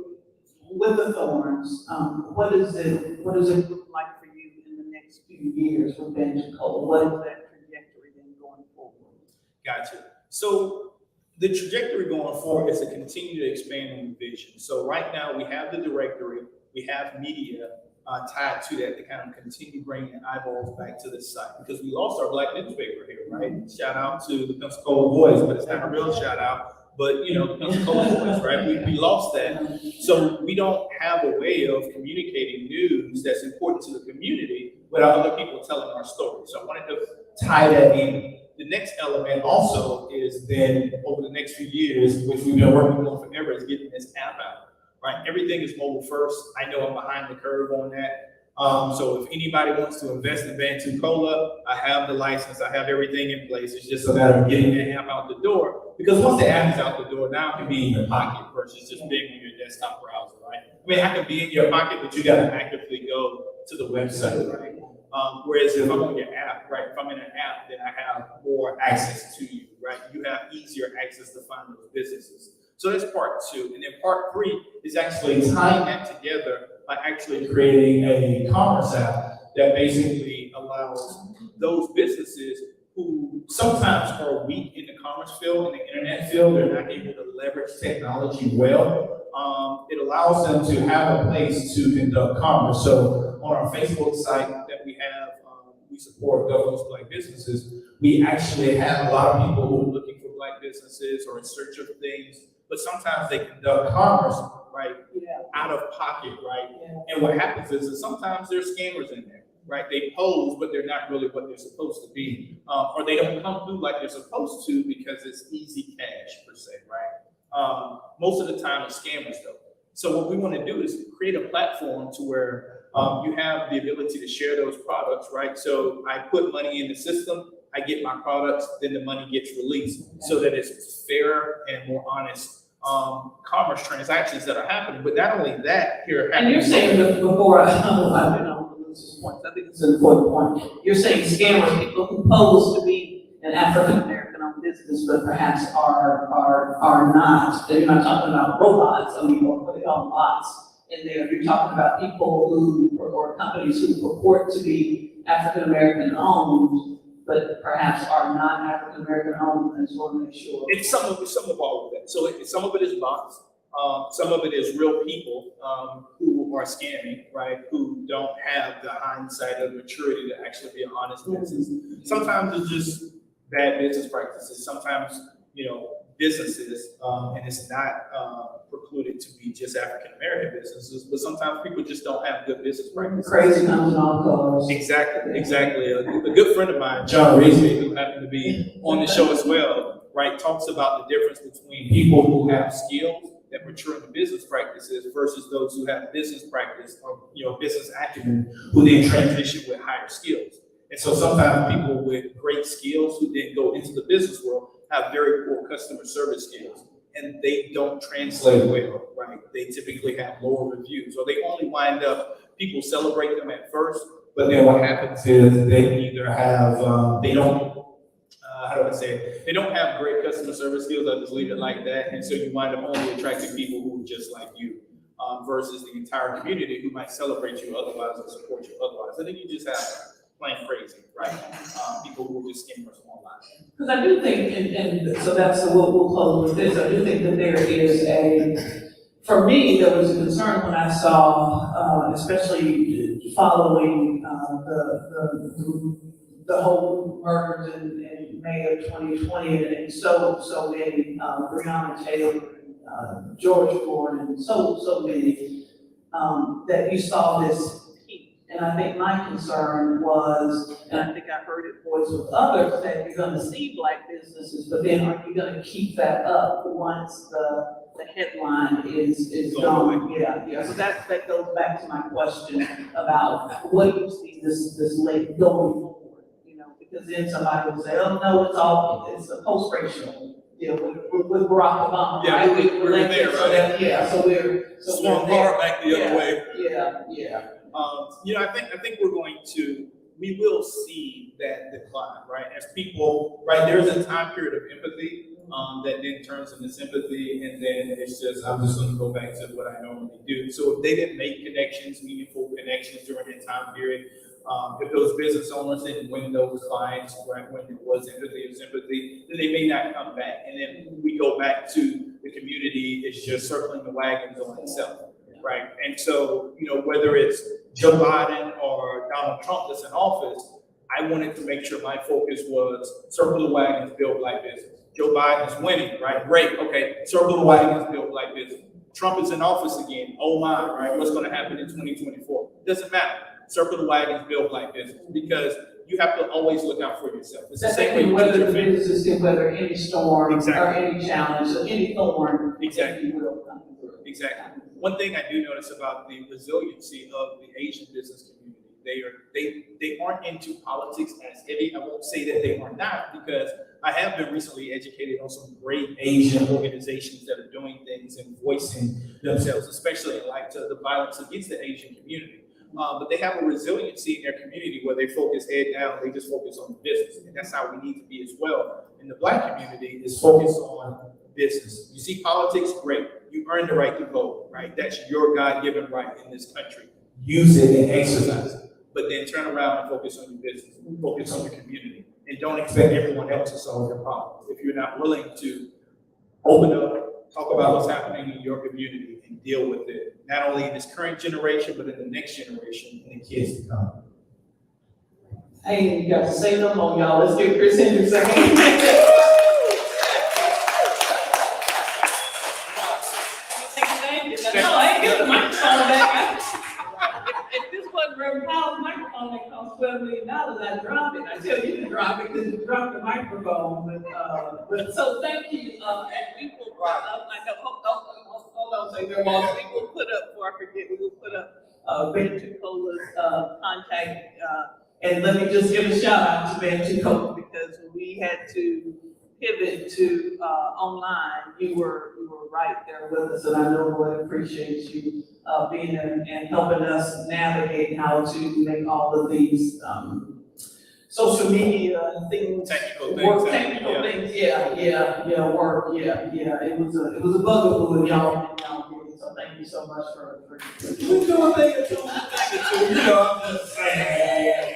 with the thorns? What does it look like for you in the next few years with Bantucola? What is that trajectory then going forward? Gotcha. So the trajectory going forward is to continue to expand on the vision. So right now we have the directory, we have media tied to that to kind of continue bringing eyeballs back to the site because we lost our black newspaper here, right? Shout out to the Pensacola Voice, but it's not a real shout out. But the Pensacola Voice, right? We lost that. So we don't have a way of communicating news that's important to the community without other people telling our story. So I wanted to tie that in. The next element also is then over the next few years, which we've been working on forever, is getting this app out, right? Everything is mobile first. I know I'm behind the curve on that. So if anybody wants to invest in Bantucola, I have the license, I have everything in place. It's just a matter of getting the app out the door. Because once the app is out the door, now it can be in your pocket versus just being on your desktop browser, right? I mean, I can be in your pocket, but you gotta actively go to the website, right? Whereas if I'm on your app, right, if I'm in an app, then I have more access to you, right? You have easier access to find those businesses. So that's part two. And then part three is actually tying that together by actually creating a commerce app that basically allows those businesses who sometimes are weak in the commerce field, in the internet field, they're not able to leverage technology well. It allows them to have a place to conduct commerce. So on our Facebook site that we have, we support governance black businesses. We actually have a lot of people who are looking for black businesses or in search of things, but sometimes they conduct commerce, right, out of pocket, right? And what happens is that sometimes there's scammers in there, right? They pose, but they're not really what they're supposed to be, or they don't come through like they're supposed to because it's easy cash per se, right? Most of the time it's scammers though. So what we want to do is create a platform to where you have the ability to share those products, right? So I put money in the system, I get my products, then the money gets released so that it's fair and more honest commerce transactions that are happening. But not only that, here. And you're saying that before I lose this point, I think it's an important point. You're saying scammers, people who pose to be an African American owned business, but perhaps are not. You're not talking about robots, what they call bots in there. You're talking about people who, or companies who purport to be African American owned, but perhaps are not African American owned. I just want to make sure. It's some of all of that. So some of it is bots. Some of it is real people who are scamming, right? Who don't have the hindsight or maturity to actually be an honest business. Sometimes it's just bad business practices. Sometimes, businesses, and it's not precluded to be just African American businesses, but sometimes people just don't have good business practices. Crazy comes in all colors. Exactly. A good friend of mine, John Reese, who happened to be on the show as well, right, talks about the difference between people who have skills that mature in the business practices versus those who have business practice or business acumen who then transition with higher skills. And so sometimes people with great skills who then go into the business world have very poor customer service skills, and they don't translate well, right? They typically have lower reviews, or they only wind up, people celebrate them at first, but then what happens is they either have, they don't have great customer service skills, I'll just leave it like that, and so you wind up only attracting people who are just like you, versus the entire community who might celebrate you otherwise or support you otherwise. And then you just have plain crazy, right? People who are just scammers online. Because I do think, and so that's, we'll close with this, I do think that there is for me, there was a concern when I saw, especially following the whole murders in May of 2020, and so many, Breonna Taylor, George Floyd, and so many, that you saw this peak. And I think my concern was, and I think I heard it voiced with others, that you're gonna see Black businesses, but then are you gonna keep that up once the headline is gone? Yeah, so that goes back to my question about what do you see this late going forward, you know, because then somebody will say, oh, no, it's a post-racial, you know, with Barack Obama, Yeah, right? we're there, So that, yeah, so we're swung hard back the other way. Yeah. You know, I think we will see that decline, right? As people, right, there's a time period of empathy that then turns into sympathy, and then it's just, I'm just gonna go back to what I normally do. So if they didn't make connections, meaningful connections during that time period, if those business owners didn't win those clients, right, when there was empathy or sympathy, then they may not come back. And then we go back to the community is just circling the wagons on itself. Right, and so, you know, whether it's Joe Biden or Donald Trump that's in office, I wanted to make sure my focus was circle the wagons, build Black business. Joe Biden is winning, right? Great, okay, circle the wagons, build Black business. Trump is in office again, oh my, right? What's gonna happen in 2024? Doesn't matter, circle the wagons, build Black business, because you have to always look out for yourself. It's the same way you whether treat your the family. business is whether any storm Exactly. or any challenge or any thorn, Exactly. will come through. Exactly. One thing I do notice about the resiliency of the Asian business community, they aren't into politics as heavy. I won't say that they are not, because I have been recently educated on some great Asian organizations that are doing things and voicing themselves, especially in light of the violence against the Asian community. But they have a resiliency in their community where they focus head down, they just focus on business. And that's how we need to be as well. In the Black community is focus on business. You see politics, great. You earn the right to vote, right? That's your God-given right in this country. Use it and exercise it. But then turn around and focus on your business, focus on your community. And don't expect everyone else to solve your problems. If you're not willing to open up, talk about what's happening in your community and deal with it, not only in this current generation, but in the next generation and the kids to come. I ain't got to say no more, y'all. Let's give Chris Hendricks a hand. No, I ain't get the microphone back. If this wasn't Reverend Powell's microphone that cost $12 million, I'd drop it. I tell you to drop it because you dropped the microphone. But so thank you. And we will put up, I know, hold on, say there was, we will put up, before I forget, we will put up Bantacola's contact. And let me just give a shout out to Bantucola, because when we had to pivot to online, you were right there with us, and I know Lord appreciates you being there and helping us navigate how to make all of these social media things Technical work. things. Technical things, yeah, work, yeah. It was a bugaboo, y'all did. So thank you so much for You know, I'm just saying.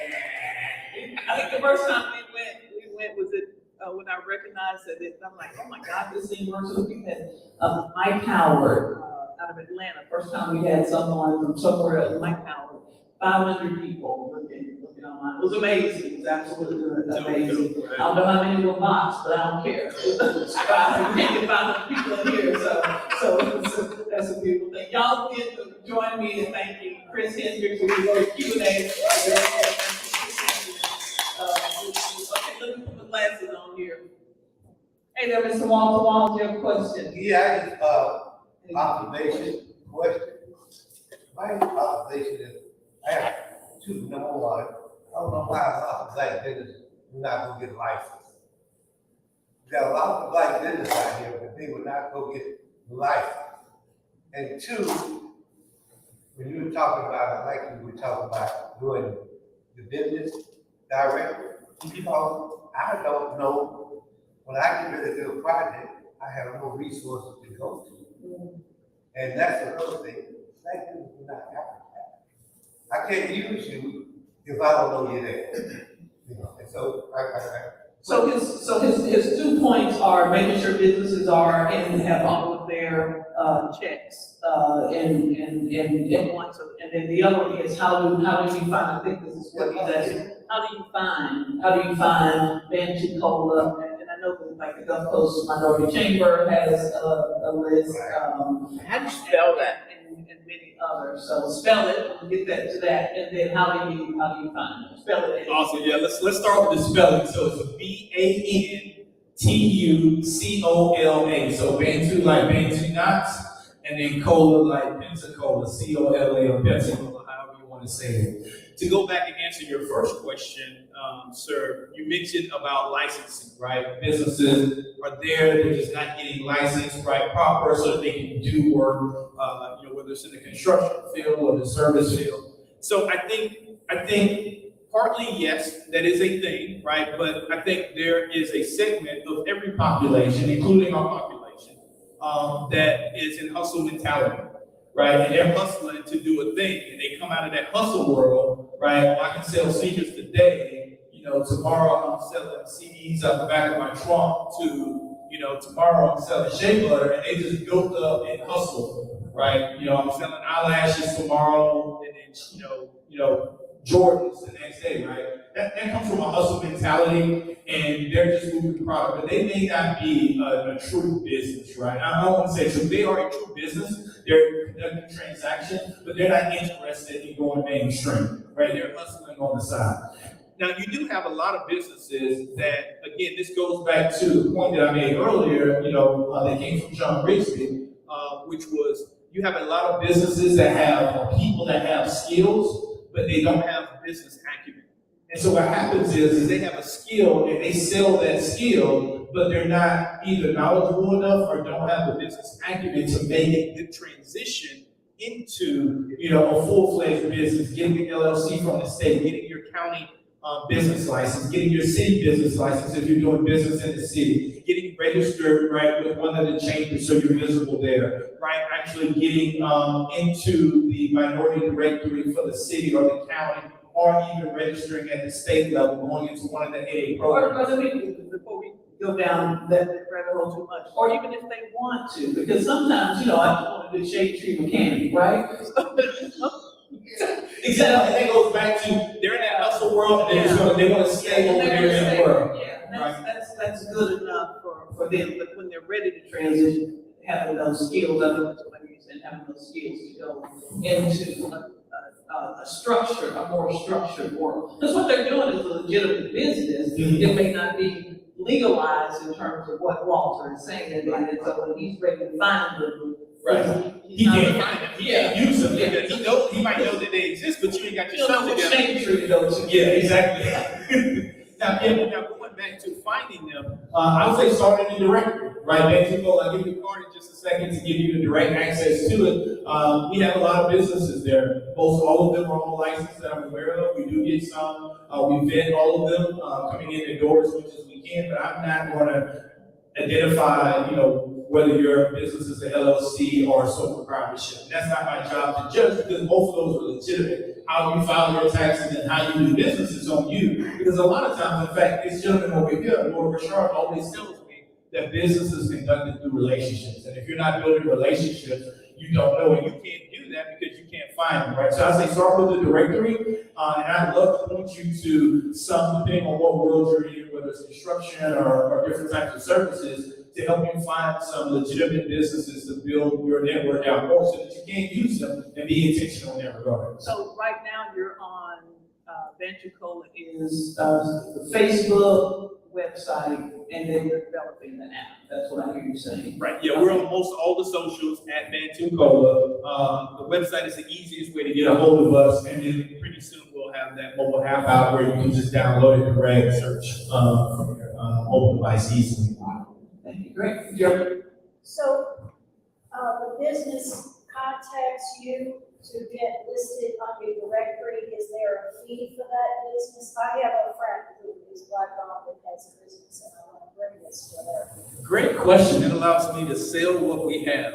I think the first time we went was it when I recognized that I'm like, oh my God, this thing works. So we had Mike Howard out of Atlanta. First time we had someone from somewhere else, Mike Howard, 500 people looking online. It was amazing. It was absolutely amazing. I don't know how many were bots, but I don't care. 500 people in here, so that's a beautiful thing. Y'all did join me in thanking Chris Hendricks for the Q&A. Okay, let me put my glasses on here. Hey there, Mr. Walter, you have a question? Yeah, observation, question. My observation is, I have two, number one, I don't know why a lot of Black business do not go get a license. We got a lot of Black business out here, but they would not go get a license. And two, when you were talking about it, like you were talking about doing the business directly, because I don't know, when I get ready to do a project, I have no resources to go to. And that's another thing, Black people do not have that. I can't use you if I don't know you're there. You know, and so So his 2 points are making sure businesses are and have all of their checks in one. So, and then the other one is how do you find? I think this is what he's asking. How do you find Bantucola? And I know that like the Gulf Coast Minority Chamber has a list. How do you spell that? And many others. So spell it. We'll get that to that. And then how do you find it? Spell it. Awesome. Yeah, let's start with the spelling. So it's Bantucola. So Bantu like Bantu knots, and then cola like Pensacola, Cola or Pensacola, however you want to say it. To go back and answer your first question, sir, you mentioned about licensing, right? Businesses are there, they're just not getting licensed, right, proper, so that they can do work, whether it's in the construction field or the service field. So I think partly, yes, that is a thing, right? But I think there is a segment of every population, including our population, that is in hustle mentality, right? And they're hustling to do a thing, and they come out of that hustle world, right? Well, I can sell sneakers today, tomorrow I'm selling CDs out the back of my trunk tomorrow I'm selling shea butter, and they just built up and hustle, right? I'm selling eyelashes tomorrow, and then, Jordans the next day, right? That comes from a hustle mentality, and they're just moving product, but they may not be a true business, right? I don't want to say true. They are a true business. They're conducting transactions, but they're not interested in going mainstream, right? They're hustling on the side. Now, you do have a lot of businesses that, again, this goes back to the point that I made earlier, that came from John Rigsby, which was you have a lot of businesses that have people that have skills, but they don't have business acumen. And so what happens is they have a skill and they sell that skill, but they're not either knowledgeable enough or don't have the business acumen to make the transition into, a full-fledged business, getting the LLC from the state, getting your county business license, getting your city business license if you're doing business in the city, getting registered, right, with one of the chambers so you're visible there, right, actually getting into the minority directory for the city or the county, or even registering at the state level, going into one of the AA programs. Before we go down that rabbit hole too much, or even if they want to, because sometimes, I just want to do shade tree mechanic, right? Exactly, and that goes back to they're in that hustle world, and they want to stay over there in the world. Yeah, that's good enough for them, but when they're ready to transition, having those skills, having those skills to go into a structure, a more structured world. Because what they're doing is a legitimate business. Mm-hmm. It may not be legalized in terms of what Walter is saying, and so when he's ready to find them, right. He can't find them. He can't use them. Yeah. He might know that they exist, but you ain't got your stuff together. Yeah, exactly. Now, going back to finding them, I would say start in the directory, right? Bantucola, I'll give you the card in just a second to give you the direct access to it. We have a lot of businesses there. Most all of them are on license that I'm aware of. We do get some. We vet all of them coming in the door as much as we can, but I'm not going to identify, whether your business is an LLC or a sole proprietorship. That's not my job to judge, because both of those are legitimate. How you file your taxes and how you do business is on you. Because a lot of times, in fact, this gentleman over here, Lord Richard, always tells me that business is conducted through relationships. And if you're not building relationships, you don't know, and you can't do that because you can't find them, right? So I say start with the directory, and I'd love to point you to some, depending on what world you're in, whether it's construction or different types of services, to help you find some legitimate businesses to build your network out more so that you can use them and be intentional in that regard. So right now you're on Bantucola is the Facebook website, and then you're developing an app. That's what I hear you saying. Right. Yeah, we're on most all the socials at Bantucola. The website is the easiest way to get a hold of us, and then pretty soon we'll have that mobile app out where you can just download it and grab search from your mobile device easily. Thank you. Great. Joe? So, the business contacts you to get listed on your directory. Is there a fee for that business? I have a friend who is black-owned that has a business, and I want to bring this to her. Great question. It allows me to sell what we have.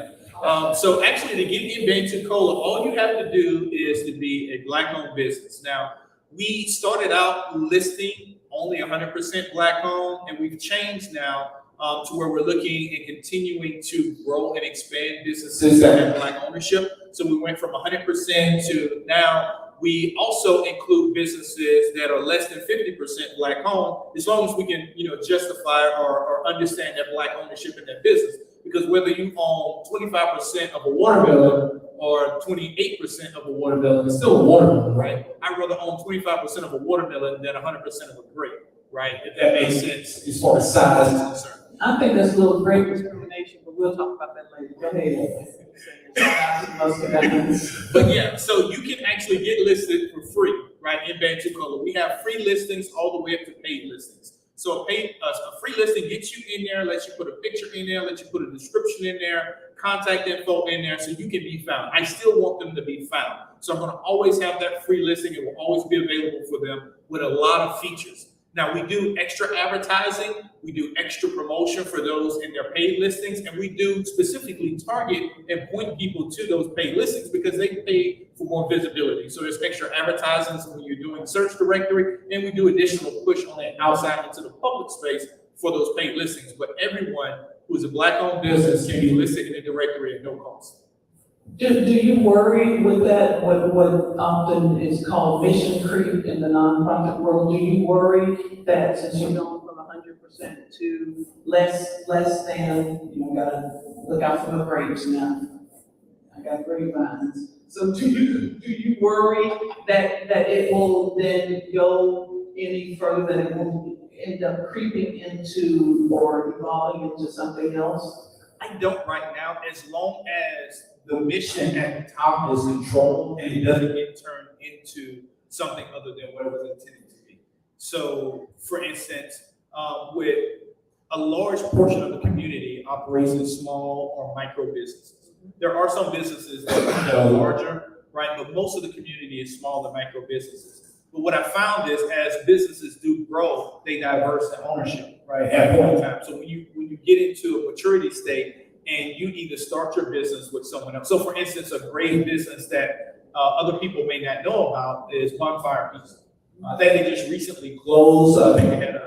So actually, to get in Bantucola, all you have to do is to be a black-owned business. Now, We started out listing only 100% Black owned, and we've changed now to where we're looking and continuing to grow and expand businesses that have Black ownership. So we went from 100% to now we also include businesses that are less than 50% Black owned, as long as we can, justify or understand that Black ownership in that business. Because whether you own 25% of a watermelon or 28% of a watermelon, it's still a watermelon, right? I'd rather own 25% of a watermelon than 100% of a grape, right? If that makes sense as far as size is concerned. I think that's a little great discrimination, but we'll talk about that later. Go ahead. But yeah, so you can actually get listed for free, right, in Bantucola. We have free listings all the way up to paid listings. So a free listing gets you in there, lets you put a picture in there, lets you put a description in there, contact info in there, so you can be found. I still want them to be found. So I'm going to always have that free listing. It will always be available for them with a lot of features. Now, we do extra advertising, we do extra promotion for those in their paid listings, and we do specifically target and point people to those paid listings because they pay for more visibility. So there's extra advertising when you're doing search directory, and we do additional push on that outside into the public space for those paid listings. But everyone who is a Black-owned business can be listed in the directory at no cost. Do you worry with that, what often is called mission creep in the nonprofit world? Do you worry that since you're going from 100% to less than, gotta look out for the grapes now. I got grapevines. So do you worry that it will then go any further, that it will end up creeping into or evolving into something else? I don't right now, as long as the mission at the top is controlled and it doesn't get turned into something other than what it was intended to be. So, for instance, with a large portion of the community operates in small or micro businesses. There are some businesses that are larger, right? But most of the community is small and micro businesses. But what I found is as businesses do grow, they diverse in ownership, right? At one time. So when you get into a maturity state, and you either start your business with someone else. So for instance, a great business that other people may not know about is Bonfire Pizza. I think they just recently closed. I think they had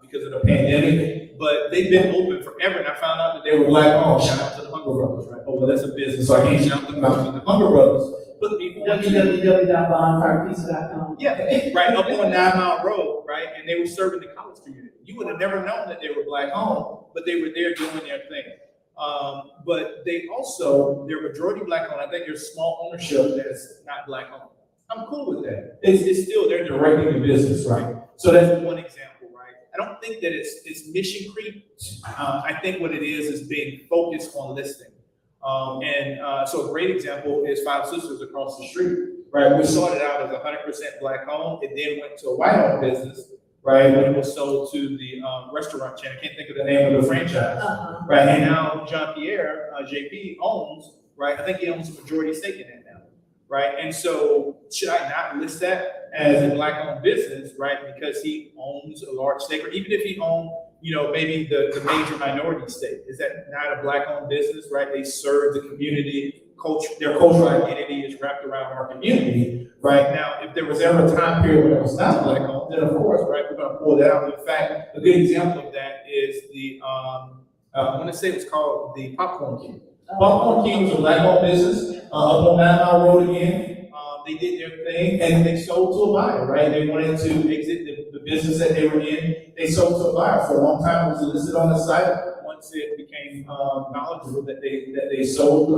because of the pandemic, but they've been open forever. And I found out that they were Black owned. Shout out to the Hunger Brothers, right? Oh, well, that's a business, so I can't shout them out to the Hunger Brothers. But people www.bonfirepizza.com. Yeah, right up on 9 Mile Road, right? And they were serving the college community. You would have never known that they were Black owned, but they were there doing their thing. But they also, they're majority Black owned. I think there's small ownership that's not Black owned. I'm cool with that. It's still, they're directing the business, right? So that's one example, right? I don't think that it's mission creep. I think what it is being focused on listing. So a great example is Five Sisters across the street, right? We started out as 100% Black owned. It then went to a white owned business, right? When it was sold to the restaurant chain. I can't think of the name of the franchise, right? And now John Pierre, JP owns, right? I think he owns a majority stake in that now, right? And so should I not list that as a Black owned business, right? Because he owns a large stake, or even if he owned, maybe the major minority stake, is that not a Black owned business, right? They serve the community. Their cultural identity is wrapped around our community, right? Now, if there was ever a time period when it was not Black owned, then of course, right, we're gonna pull that out. In fact, a good example of that is the, I want to say it was called the Popcorn King. Popcorn King was a Black owned business up on 9 Mile Road again. They did their thing and they sold to a buyer, right? They wanted to exit the business that they were in. They sold to a buyer. For a long time, it was listed on the site. Once it became knowledgeable that they sold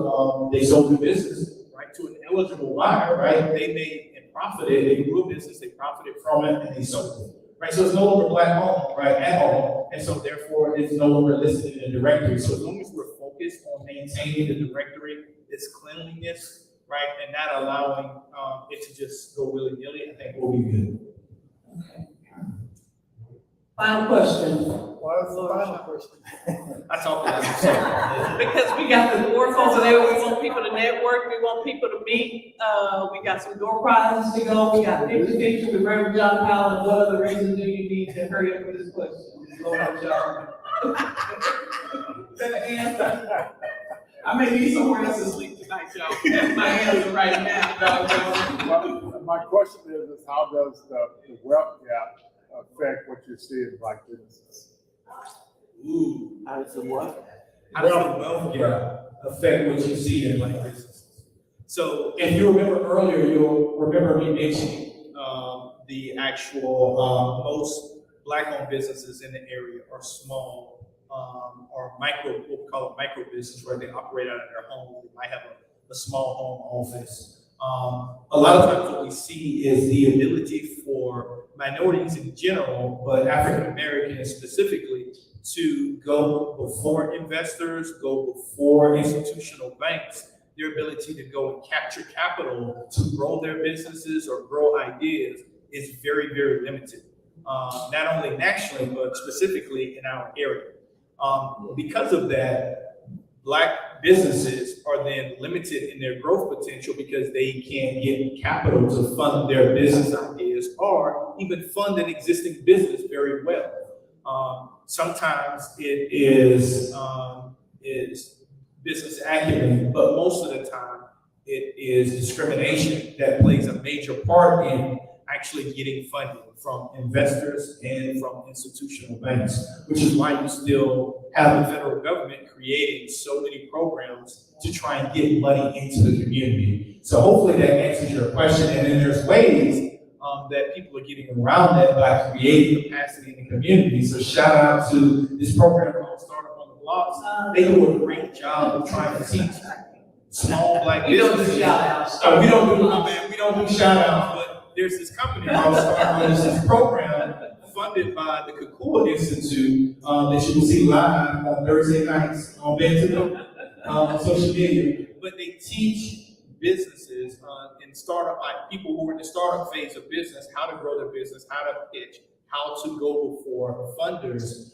the business, right, to an eligible buyer, right? They made and profited. They grew a business. They profited from it and they sold it, right? So it's no longer Black owned, right, at all, and so therefore it's no longer listed in the directory. So as long as we're focused on maintaining the directory, its cleanliness, right, and not allowing it to just go willy-nilly, I think we'll be good. Okay. Final question. What's the final question? I talk about it. Because we got the door over there, we want people to network, we want people to meet, we got some door prizes to go, we got 50 pictures with Reverend John Powell, and what other reason do you need to hurry up with this question? Lord, John. Is that the answer? I may need somewhere else to sleep tonight, y'all. That's my answer right now, dog. my question is how does the wealth gap affect what you see in black businesses? Ooh, How does it what? how does the wealth gap affect what you see in black businesses? So if you remember earlier, you'll remember me mentioning the actual most black-owned businesses in the area are small or micro, what we call a micro business, where they operate out of their home. They might have a small home office. A lot of times what we see is the ability for minorities in general, but African Americans specifically, to go before investors, go before institutional banks, their ability to go and capture capital to grow their businesses or grow ideas is very, very limited. Not only nationally, but specifically in our area. Because of that, black businesses are then limited in their growth potential because they can't get capital to fund their business ideas or even fund an existing business very well. Sometimes it is business acumen, but most of the time it is discrimination that plays a major part in actually getting funding from investors and from institutional banks, which is why you still have the federal government creating so many programs to try and get money into the community. So hopefully that answers your question. And then there's ways that people are getting around that by creating capacity in the community. So shout out to this program called Startup on the Blocks. They do a great job of trying to teach small black businesses. We don't do shout outs. We don't do shout outs, but there's this company called Startup, this program funded by the Pensacola Institute that you will see live on Thursday nights on Bantucola on social media. But they teach businesses and startup, like people who are in the startup phase of business, how to grow their business, how to pitch, how to go before funders,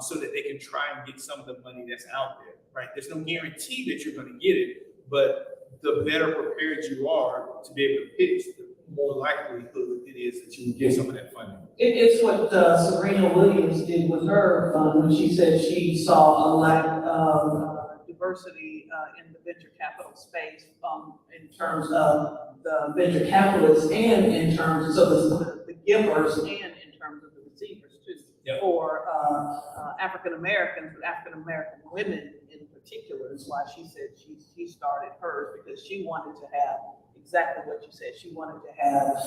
so that they can try and get some of the money that's out there, right? There's no guarantee that you're going to get it, but the better prepared you are to be able to pitch, the more likelihood it is that you will get some of that funding. It's what Serena Williams did with her fund when she said she saw a lack of diversity in the venture capital space in terms of the venture capitalists and in terms of the givers and in terms of the receivers too. Yep. For African Americans, but African American women in particular is why she said she started hers, because she wanted to have exactly what you said. She wanted to have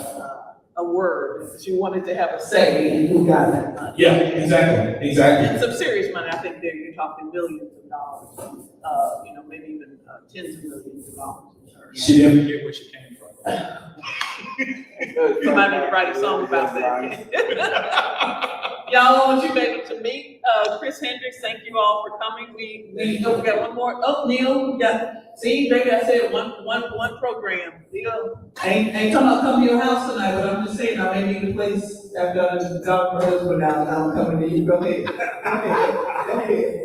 a word. She wanted to have a say in who got that money. Yeah, exactly. And some serious money. I think there you're talking millions of dollars, maybe even tens of millions of dollars. She didn't forget where she came from. You might need to write a song about that. Y'all, I want you able to meet Chris Hendricks. Thank you all for coming. We got one more. Oh, Neil, we got. See, baby, I said one program. Neil, ain't talking about coming to your house tonight, but I'm just saying I may need a place after I got my husband out. I'm coming to you. Go ahead. Go ahead.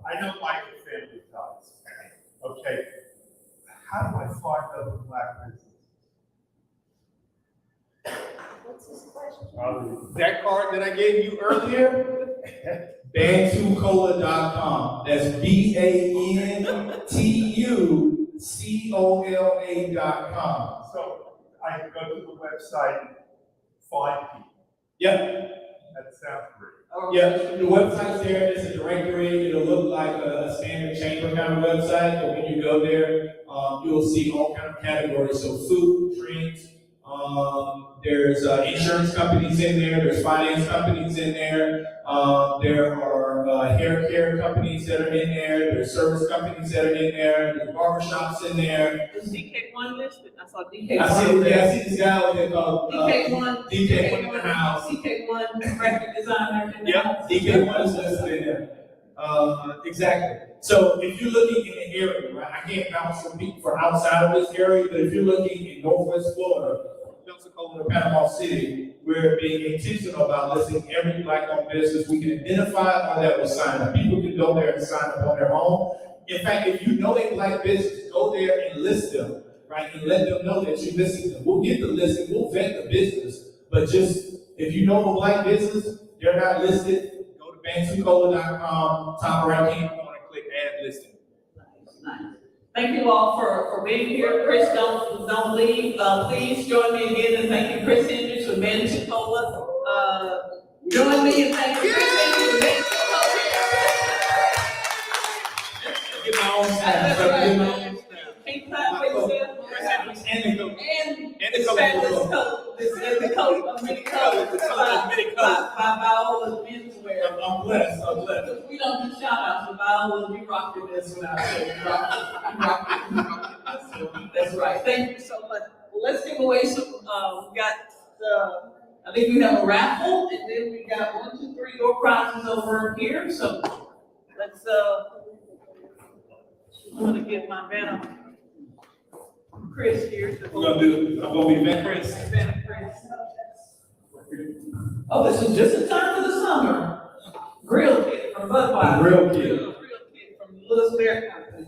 I don't like the family ties. Okay. How do I find other black businesses? What's his question? That card that I gave you earlier, Bantucola.com. That's BANTUCOLA.com. So I can go to the website and find people. Yep. That sounds great. Yeah, the website's there. It's a directory. It'll look like a standard chamber kind of website, but when you go there, you'll see all kind of categories. So food, drinks, there's insurance companies in there, there's finance companies in there, there are hair care companies that are in there, there's service companies that are in there, there's barbershops in there. Is DK1 listed? I saw DK1. I see this guy over there called DK1 DK1 in the house. DK1 graphic designer in the Yep, house. DK1 is listed in there. Exactly. So if you're looking in the area, right, I can't vouch for people for outside of this area, but if you're looking in Northwest Florida, Pensacola, Panama City, we're being intentional about listing every black-owned business we can identify or that will sign up. People can go there and sign up on their own. In fact, if you know a black business, go there and list them, right, and let them know that you're listing them. We'll get the listing, we'll vet the business, but just if you know a black business, they're not listed, go to Bantucola.com, top right-hand corner, click Add Listing. Nice. Thank you all for being here. Chris, don't leave. Please join me again in thanking Chris Hendricks with Bantucola. Join me in thanking Chris Hendricks with Bantucola. Get my own staff. Get my own staff. Can you clap for yourself? And the coat. And the fabulous coat. This is the coat of many colors. By Viola's menswear. I'm blessed. I'm blessed. We don't do shout outs, but Viola, we rocking this one out there. We rocking this. That's right. Thank you so much. Well, let's give away some, we got, I think we have a raffle, and then we got 1, 2, 3 door prizes over here. So let's, I'm gonna give my banner. Chris here. I'm gonna be Van Chris. Oh, this is just in time for the summer. Grill kit from Budweiser. Grill kit. Grill kit from Louis Bear Company.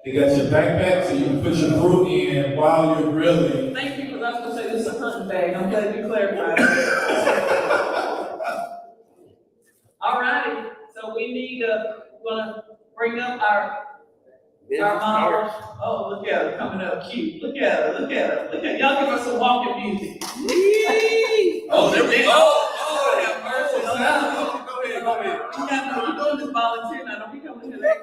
You got your backpack so you can put your fruit in while you're grilling. Thank you, because I was gonna say this is a hunting bag. I'm glad you clarified. All righty, so we need wanna bring up our models. Oh, look at her coming up cute. Look at her, look at her, look at her. Y'all give us some walking music. Oh, there we go. Oh, have mercy. Go ahead. You're doing this volunteer now. Don't be coming to that.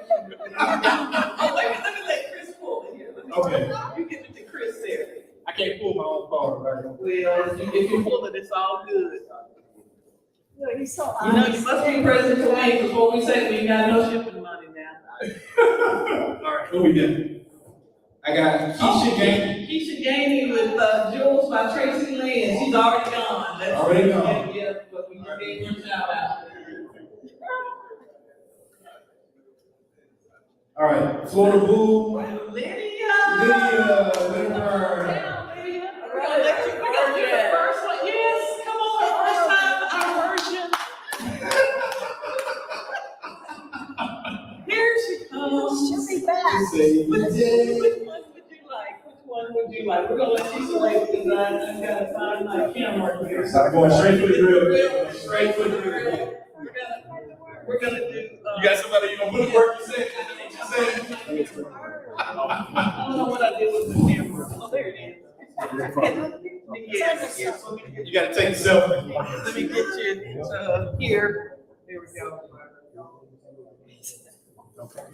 Oh, let me let Chris pull it here. Okay. You give it to Chris there. I can't pull my own card right now. Well, if you pull it, it's all good. Look, he's so You know, honest. you must be present today, because what we say, we ain't got no shipping money now. All right, who we got? I got Keisha Gang. Keisha Ganey with Jewels by Tracy Lynn. She's already gone. That's Already gone. Yeah, but we just gave her a shout out. All right, Florida Boo. Lydia! Lydia. Down, Lydia. We're gonna let you, we're gonna do the first one. Yes, come on, first time our version. Here she comes. She'll be back. Say Which yeah. one would you like? Which one would you like? We're gonna let you select, because I gotta find my camera here. I'm going straight for the grill. Straight for the grill. We're gonna do. You got somebody you gonna put to work? You said. I don't know what I did with the camera. Oh, there it is. Yes. You gotta take a selfie. Let me get you here. There we go.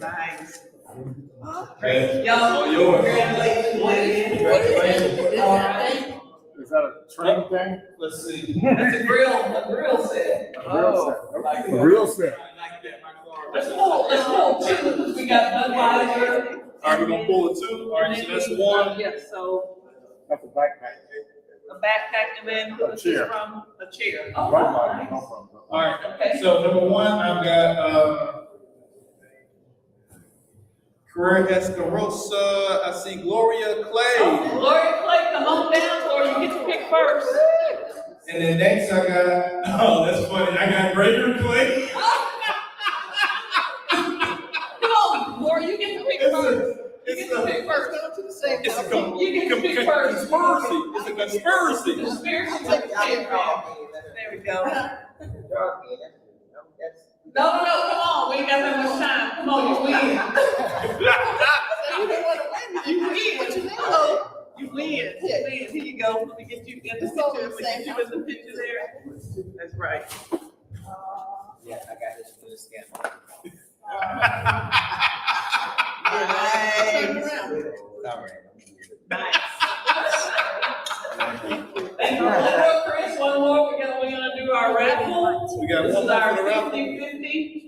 Nice. Okay. Y'all, All yours. congratulations, ladies. Congratulations. All right. Is that a train thing? Let's see. That's a grill set. A real set. Let's pull two, because we got Budweiser. All right, we're gonna pull it two. All right, so that's one. Yeah, so That's a backpack. a backpack, and then A chair. from a chair. Oh, Right by nice. it, no problem. All right, Okay. so number one, I've got, Career Escarosa, I see Gloria Clay. Oh, Gloria Clay, come on down, Gloria, you get to pick first. And then next I got, oh, that's funny, I got Greater Clay. Come on, Gloria, you get to pick first. You get to pick first. It's a You get to pick first. conspiracy. It's a conspiracy. Conspiracy, take the chair off. There we go. No, come on, we ain't got that much time. Come on, you win. You win. Here you go. Let me get you in the picture. Let me get you in the picture there. That's right. Yeah, I got this for the scan. Sorry. Nice. Thank you. One more, Chris, one more. We're gonna do our raffle. We got This one is more our for the raffle. 50-50.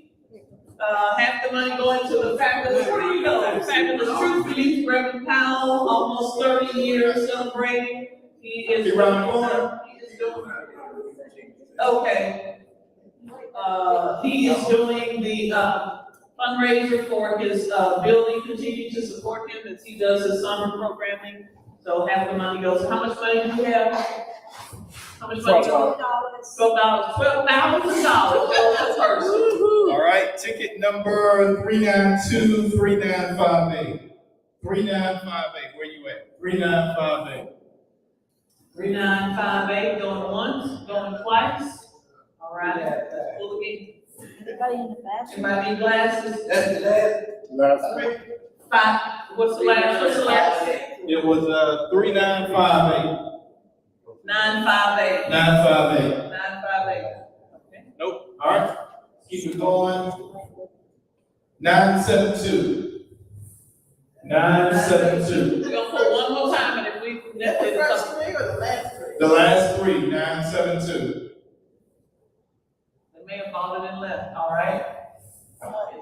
Half the money going to the fabulous, where do you go? Fabulous Truth Youth, Reverend Powell, almost 30 years celebrating. He is. He around the corner? He is doing. Okay. He is doing the, fundraiser for his, building, continue to support him as he does his summer programming. So half the money goes, how much money do you have? How much money? $12. $12,000. That's first. All right, ticket number 3923958. 3958, where you at? 3958. 3958, going once, going twice. All right, let's pull again. Everybody in the bathroom? Anybody need glasses? That's the last. Last. 5, what's the last? It was 3958. 958. 958. 958. Okay. Nope. All right. Keep it going. 972. 972. We're gonna put one more time, and if we, that's it. The last three. 972. The man followed and left, all right?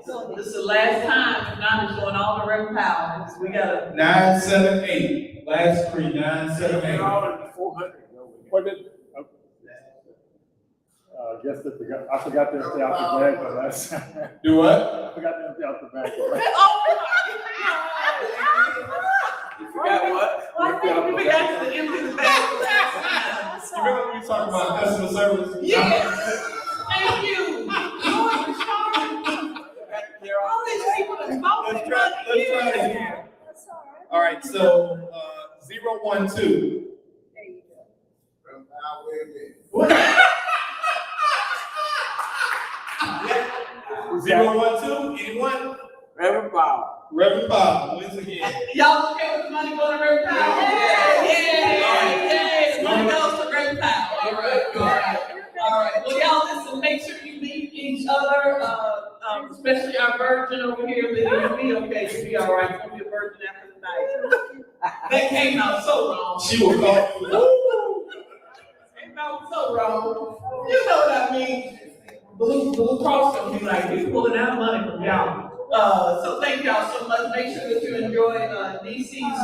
So this is the last time, if not, it's going all the rev power, we gotta, 978. Last three. 978. 400. What did? Guess that I forgot to empty out the bag the last time. Do what? I forgot to empty out the bag. You forgot what? Well, I think we got to the end of the bag. You remember we talking about customer service? Yes, thank you. All these people that voted. Let's try it again. That's all right. All right, so 012. There you go. What? 012, anyone? Reverend Bob. Reverend Bob, wins again. Y'all okay with the money going to rev power? Yay! Money goes to rev power. All right. Well, y'all, listen, make sure you meet each other, especially our virgin over here, that you'll be okay, you'll be all right, you'll be a virgin after the night. That came out so wrong. She will call. Came out so wrong. You know what I mean? Blue Cross gonna be like, we pulling out money from y'all. So thank y'all so much. Make sure that you enjoy DC's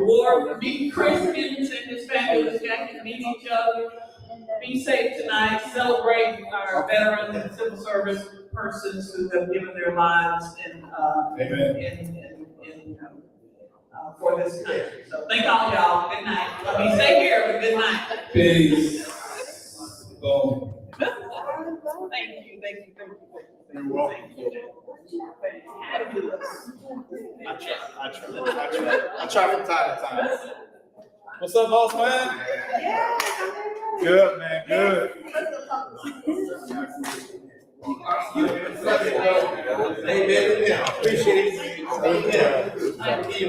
award. Meet Chris Hendricks and his family. This guy can meet each other. Be safe tonight. Celebrate our veterans and civil service persons who have given their lives for this country. So thank all y'all. Good night. I mean, stay here, but good night. Peace. Boom. Thank you. You're welcome. Fabulous. I try from time to time. What's up, boss man? Good, man, good. Hey, man, appreciate it. Thank you.